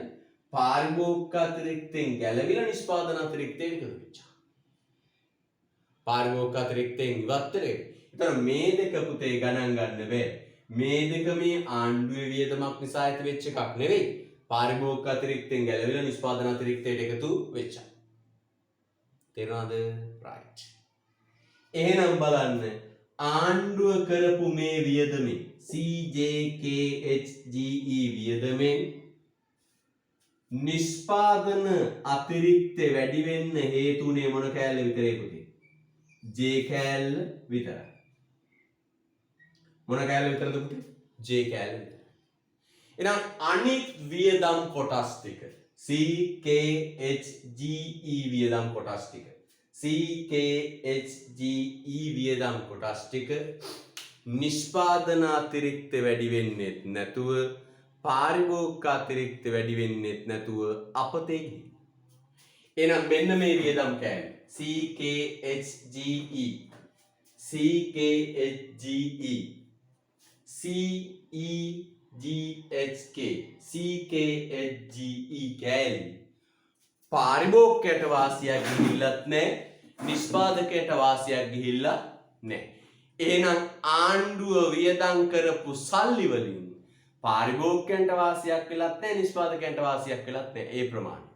පාරිභෝගික අතිරික්තෙන් ගැලවිලා නිෂ්පාදන අතිරික්තයට එකතු වෙච්චා. පාරිභෝගික අතිරික්තෙන් ඉවත් වෙලේ. ඒතර මේ දෙක පුතේ ගණන් ගන්න බෑ. මේ දෙක මේ ආණ්ඩුවේ වියදමක් නිසා ඇති වෙච්ච එකක් නෙවෙයි. පාරිභෝගික අතිරික්තෙන් ගැලවිලා නිෂ්පාදන අතිරික්තයට එකතු වෙච්චා. තේරෙනවද? right. එහෙනම් බලන්න ආණ්ඩුව කරපු මේ වියදමේ CJKHGE වියදමෙන් නිෂ්පාදන අතිරික්තය වැඩි වෙන්න හේතුනේ මොන කෑල්ල විතරේ පුතේ? J කෑල්ල විතරයි. මොන කෑල්ල විතරද පුතේ? J කෑල්ල විතරයි. එහෙනම් අනිත් වියදම් කොටස් ටික CKHGE වියදම් කොටස් ටික CKHGE වියදම් කොටස් ටික නිෂ්පාදන අතිරික්ත වැඩි වෙන්නේ නැතුව පාරිභෝගික අතිරික්ත වැඩි වෙන්නේ නැතුව අපතේ ගිහින්. එහෙනම් මෙන්න මේ වියදම් කෑලි CKHGE CEGHK CKHGE කෑලි පාරිභෝගිකයට වාසියක් ගිහිල්ලත් නැහැ, නිෂ්පාදකයට වාසියක් ගිහිල්ලා නැහැ. එහෙනම් ආණ්ඩුව වියදම් කරපු සල්ලි වලින් පාරිභෝගිකයන්ට වාසියක් වෙලත් නැහැ, නිෂ්පාදකයන්ට වාසියක් වෙලත් නැහැ. ඒ ප්‍රමාණය.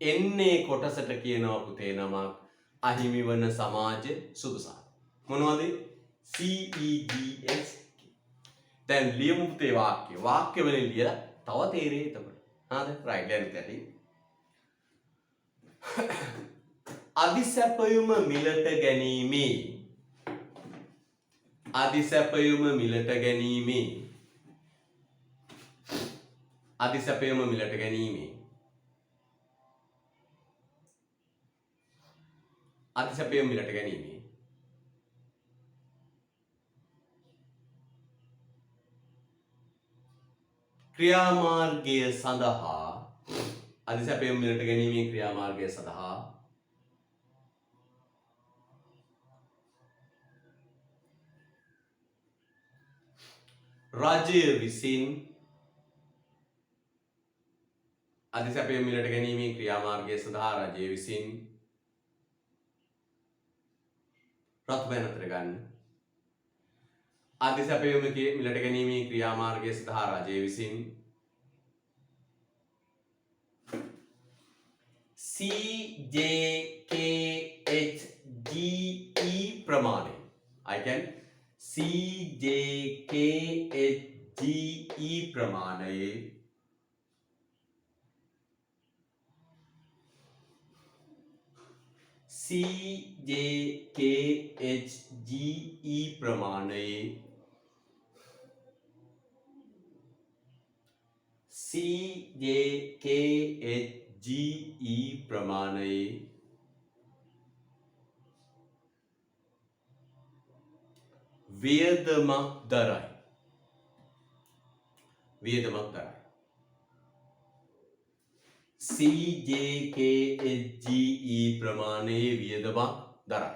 එන්නේ කොටසට කියනවා පුතේ නමක් අහිමි වන සමාජ සුදුසාකම්. මොනවද? CEGH. දැන් ලියමු පුතේ වාක්‍ය. වාක්‍ය වලින් ලියලා තව තේරෙයි එතකොට. හරිද? right දැන් ඉතින් අධිසැපයුම මිලට ගැනීමේ අධිසැපයුම මිලට ගැනීමේ අධිසැපයුම මිලට ගැනීමේ අධිසැපයුම මිලට ගැනීමේ ක්‍රියාමාර්ගය සඳහා අධිසැපයුම මිලට ගැනීමේ ක්‍රියාමාර්ගය සඳහා රජය විසින් අධිසැපයුම මිලට ගැනීමේ ක්‍රියාමාර්ගය සඳහා රජය විසින් රත්බැන අතර ගන්න. අධිසැපයුම මිලට ගැනීමේ ක්‍රියාමාර්ගය සඳහා රජය විසින් CJKHGE ප්‍රමාණය. I can CJKHGE ප්‍රමාණයේ CJKHGE ප්‍රමාණයේ CJKHGE ප්‍රමාණයේ වියදමක් දරයි. වියදමක් දරයි. CJKHGE ප්‍රමාණයේ වියදමක් දරයි.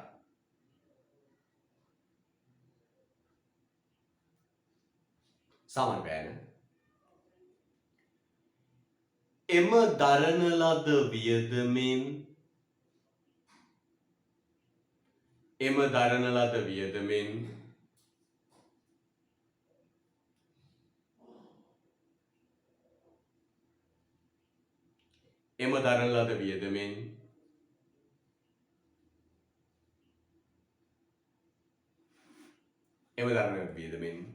සාමාන්‍ය පෑන. එම දරන ලද වියදමෙන් එම දරන ලද වියදමෙන් එම දරන ලද වියදමෙන් එම දරන ලද වියදමෙන්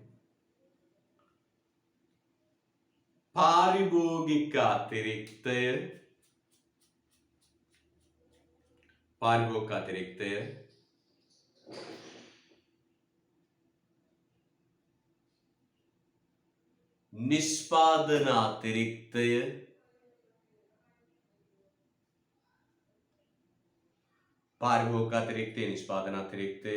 පාරිභෝගික අතිරික්තය නිෂ්පාදන අතිරික්තය පාරිභෝගික අතිරික්තය නිෂ්පාදන අතිරික්තය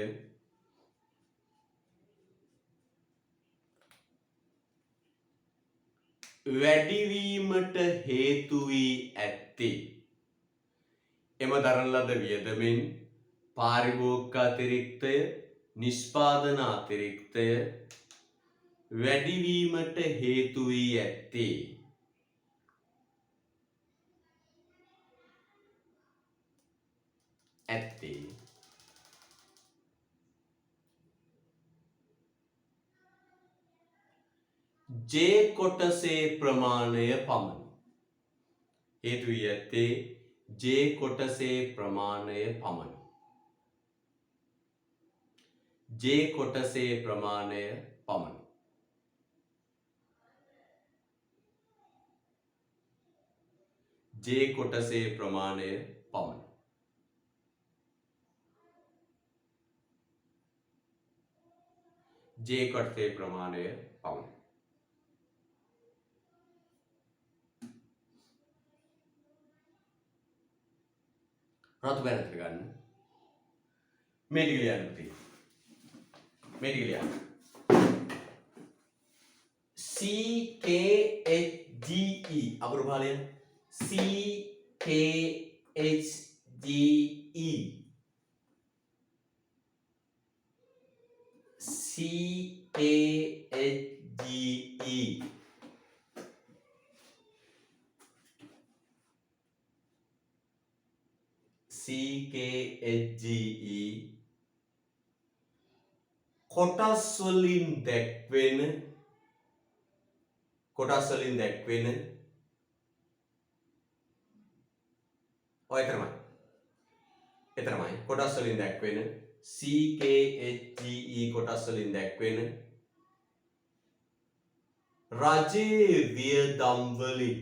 වැඩිවීමට හේතු වී ඇත්තේ එම දරන ලද වියදමෙන් පාරිභෝගික අතිරික්තය නිෂ්පාදන අතිරික්තය වැඩිවීමට හේතු වී ඇත්තේ J කොටසේ ප්‍රමාණය පමණි. හේතු වී ඇත්තේ J කොටසේ ප්‍රමාණය පමණි. J කොටසේ ප්‍රමාණය පමණි. J කොටසේ ප්‍රමාණය පමණි. J කොටසේ ප්‍රමාණය පමණි. රතු බැලන්ස් ගන්න. මේ ටික ලියන්න තියෙනවා. මේ ටික ලියන්න. C K H G E අපරු භාලය C K H G E C K H G E CKHGE කොටස් වලින් දැක්වෙන ඔය එතරම්යි කොටස් වලින් දැක්වෙන CKHGE කොටස් වලින් දැක්වෙන රජයේ වියදම් වලින්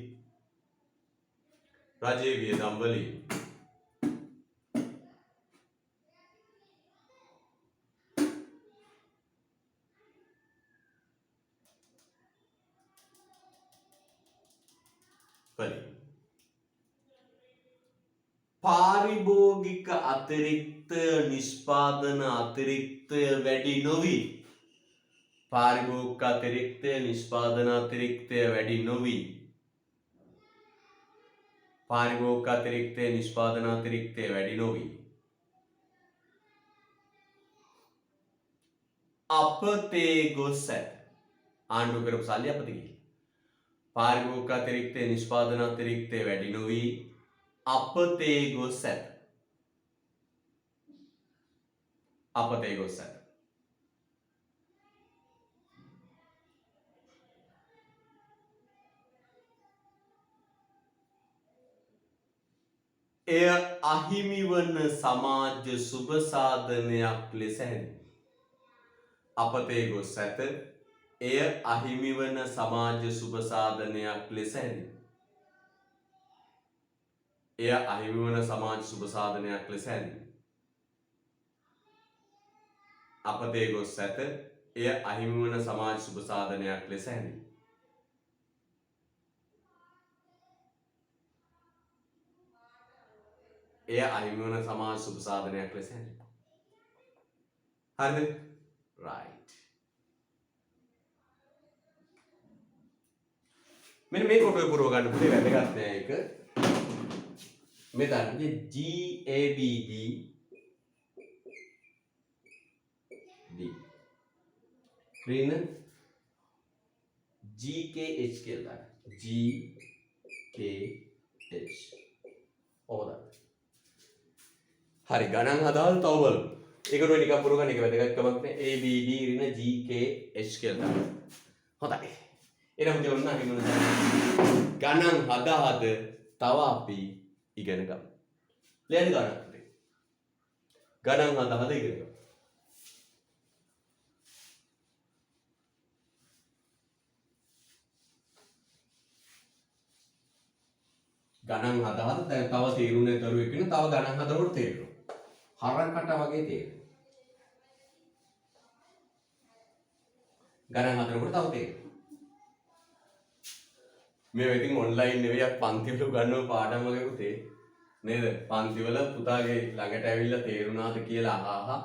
පාරිභෝගික අතිරික්තය නිෂ්පාදන අතිරික්තය වැඩි නොවි පාරිභෝගික අතිරික්තය නිෂ්පාදන අතිරික්තය වැඩි නොවි පාරිභෝගික අතිරික්තය නිෂ්පාදන අතිරික්තය වැඩි නොවි අපතේ ගොස් ඇත ආණ්ඩු කරපු සල්ලි අපතේ ගිහින් පාරිභෝගික අතිරික්තය නිෂ්පාදන අතිරික්තය වැඩි නොවි අපතේ ගොස් ඇත එය අහිමි වන සමාජ සුබ සාධනයක් ලෙස හැඳින්වේ. අපතේ ගොස් ඇත. එය අහිමි වන සමාජ සුබ සාධනයක් ලෙස හැඳින්වේ. එය අහිමි වන සමාජ සුබ සාධනයක් ලෙස හැඳින්වේ. අපතේ ගොස් ඇත. එය අහිමි වන සමාජ සුබ සාධනයක් ලෙස හැඳින්වේ. එය අහිමි වන සමාජ සුබ සාධනයක් ලෙස හැඳින්වේ. හරිද? right. මෙන්න මේ කොටුවේ පුරව ගන්න පුතේ වැදගත් නෑ ඒක. මෙතන GABB D. ක්‍රීන GKH කියලා දාන්න. GKH. ඕකද? හරි ගණන් හදාලා තව බලමු. ඒකට ඔය නිකන් පුරු ගන්න එක වැදගත්කමක් නෑ. ABD ඍණ GKH කියලා දාන්න. හොඳයි. එහෙනම් මුදේ ඔන්න හිමන ගණන් හදාහද තව අපි ඉගෙන ගමු. ලියන්න ගණන්. ගණන් හදාහද ඉගෙන ගමු. ගණන් හදාහද දැන් තව තේරුනේ දරුවෙක් වෙන තව ගණන් හදනකොට තේරෙනවා. හරන් කට වගේ තේරෙනවා. ගණන් හදනකොට තව තේරෙනවා. මේ ඉතින් ඔන්ලයින් නෙවෙයි අත් පන්තිවල උගන්වන පාඩම් වගේ පුතේ නේද? පන්තිවල පුතාගේ ළඟට ඇවිල්ලා තේරුණාද කියලා අහහා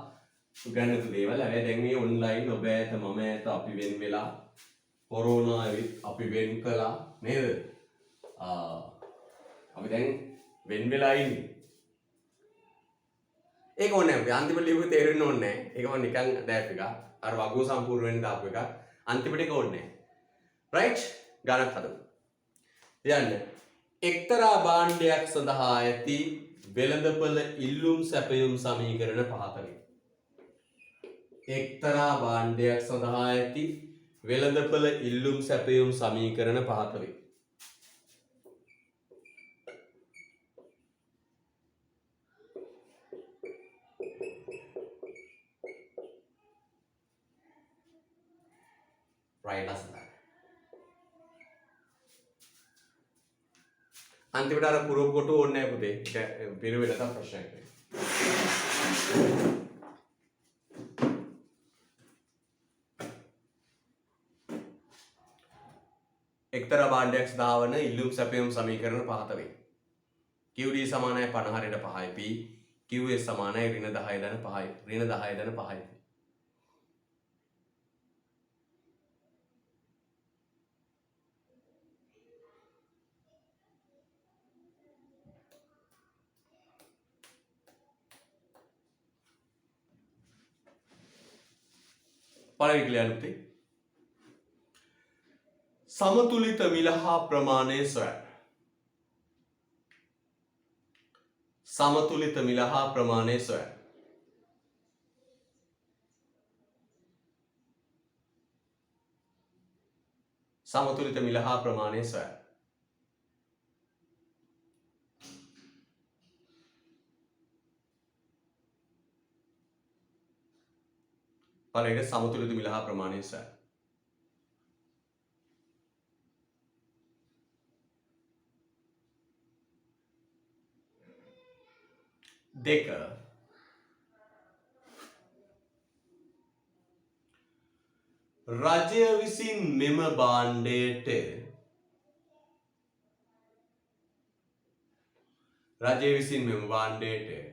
උගන්වපු දේවල්. හැබැයි දැන් මේ ඔන්ලයින් ඔබ ඈත මම ඈත අපි වෙන වෙලා කොරෝනා අපි වෙන් කළා නේද? අපි දැන් වෙන් වෙලා ඉන්නේ. ඒක ඕනේ නැහැ. අන්තිමට ලියුවේ තේරෙන්න ඕනේ නැහැ. ඒක මම නිකන් ඩෑප් එක. අර වගුව සම්පූර්ණ වෙන්න දාපු එක. අන්තිමට ඒක ඕනේ නැහැ. රයිට්? ගණන් හදමු. යන්න. එක්තරා භාණ්ඩයක් සඳහා ඇති වෙළඳපොළ ඉල්ලුම් සැපයුම් සමීකරණ පහත වේ. එක්තරා භාණ්ඩයක් සඳහා ඇති වෙළඳපොළ ඉල්ලුම් සැපයුම් සමීකරණ පහත වේ. right asana. අන්තිමට අර පුරෝප කොට ඕනේ නැහැ පුතේ. ඒක පිළිවෙලට ප්‍රශ්නයක් නේ. එක්තරා භාණ්ඩයක් සඳහා වන ඉල්ලුම් සැපයුම් සමීකරණ පහත වේ. QD සමානයි 50 ට 5යි P. QS සමානයි ඍණ 10 ධන 5යි. ඍණ 10 ධන 5යි. පළවෙනි ක්ලියර් පුතේ. සමතුලිත මිල හා ප්‍රමාණය සොයන්න. සමතුලිත මිල හා ප්‍රමාණය සොයන්න. සමතුලිත මිල හා ප්‍රමාණය සොයන්න. පළවෙනි සමතුලිත මිල හා ප්‍රමාණය සොයන්න. දෙක රජය විසින් මෙම භාණ්ඩයට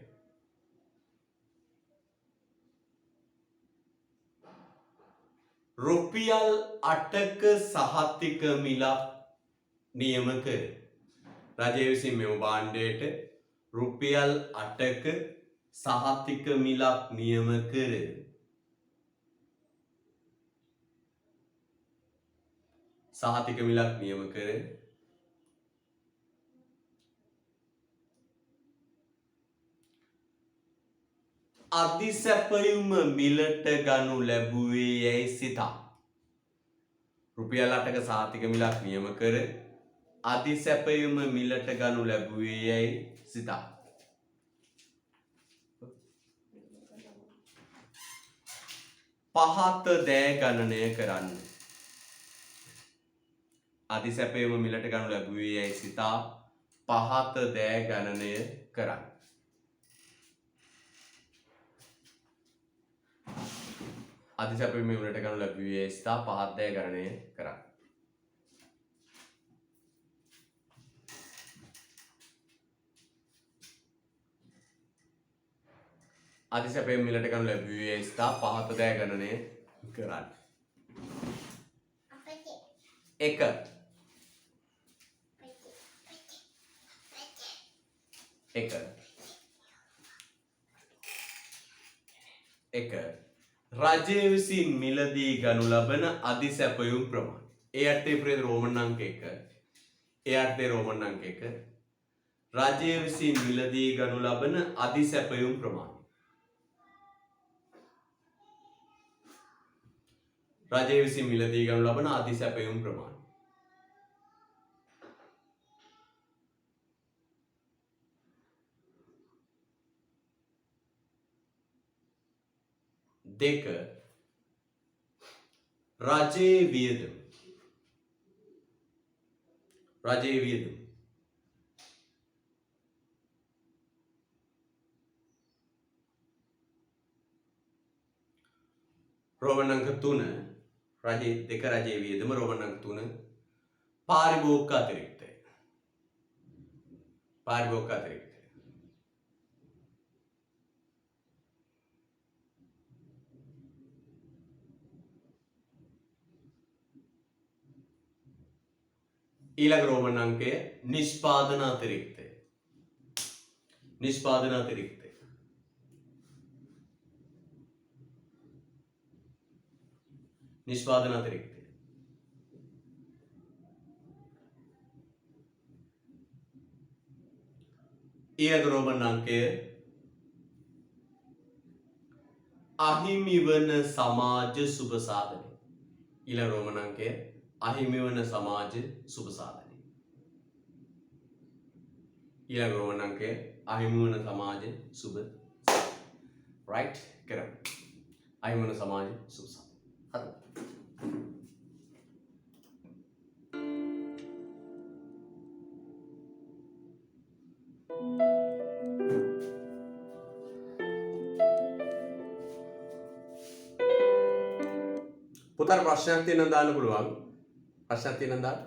රුපියල් 8ක සහතික මිලක් නියම කර. රජය විසින් මෙම භාණ්ඩයට රුපියල් 8ක සහතික මිලක් නියම කර. සහතික මිලක් නියම කර අධිසැපයුම මිලට ගනු ලැබුවේ යැයි සිතා. රුපියල් 8ක සහතික මිලක් නියම කර අධිසැපයුම මිලට ගනු ලැබුවේ යැයි සිතා. පහත දෑ ගණනය කරන්න. අධිසැපයුම මිලට ගනු ලැබුවේ යැයි සිතා පහත දෑ ගණනය කරන්න. අධිසැපයුම මිලට ගනු ලැබුවේ යැයි සිතා පහත දෑ ගණනය කරන්න. අධිසැපයුම මිලට ගනු ලැබුවේ යැයි සිතා පහත දෑ ගණනය කරන්න. එක රජය විසින් මිලදී ගනු ලබන අධිසැපයුම් ප්‍රමාණය. ඒ අර්ථයේ ප්‍රේත රෝමන් අංක 1. ඒ අර්ථයේ රෝමන් අංක 1. රජය විසින් මිලදී ගනු ලබන අධිසැපයුම් ප්‍රමාණය. රජය විසින් මිලදී ගනු ලබන අධිසැපයුම් ප්‍රමාණය. දෙක රජයේ වියදම. රජයේ වියදම. රෝමන් අංක 3 රජයේ දෙක රජයේ වියදම රෝමන් අංක 3 පාරිභෝගික අතිරික්තය. පාරිභෝගික අතිරික්තය. ඊළඟ රෝමන් අංකය නිෂ්පාදන අතිරික්තය. නිෂ්පාදන අතිරික්තය. නිෂ්පාදන අතිරික්තය. ඊළඟ රෝමන් අංකය අහිමි වන සමාජ සුබ සාධනය. ඊළඟ රෝමන් අංකය අහිමි වන සමාජ සුබ සාධනය. ඊළඟ රෝමන් අංකය අහිමි වන සමාජ සුබ සාධනය. රයිට් කරමු. අහිමි වන සමාජ සුබ සාධනය. හරි. පුතාට ප්‍රශ්නයක් තියෙනවා දාන්න පුළුවන්. ප්‍රශ්නයක් තියෙනවා දාන්න.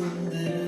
Sunday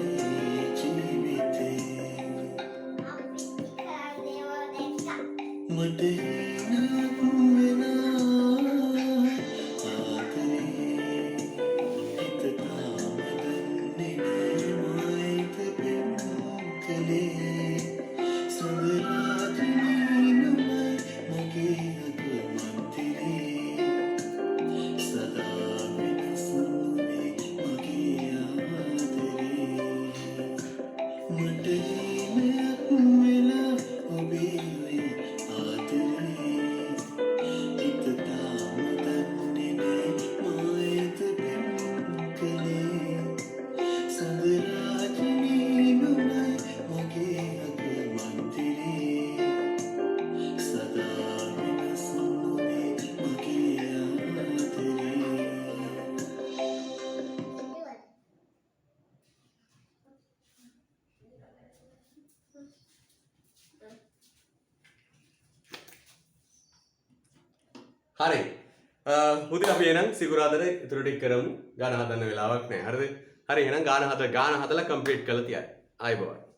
හරි. පුතේ අපි එහෙනම් සිකුරාදට ඉතුරු ටික කරමු. ගාන හදන්න වෙලාවක් නැහැ. හරිද? හරි එහෙනම් ගාන හදලා කම්ප්ලීට් කරලා තියන්න. ආයිබෝවන්.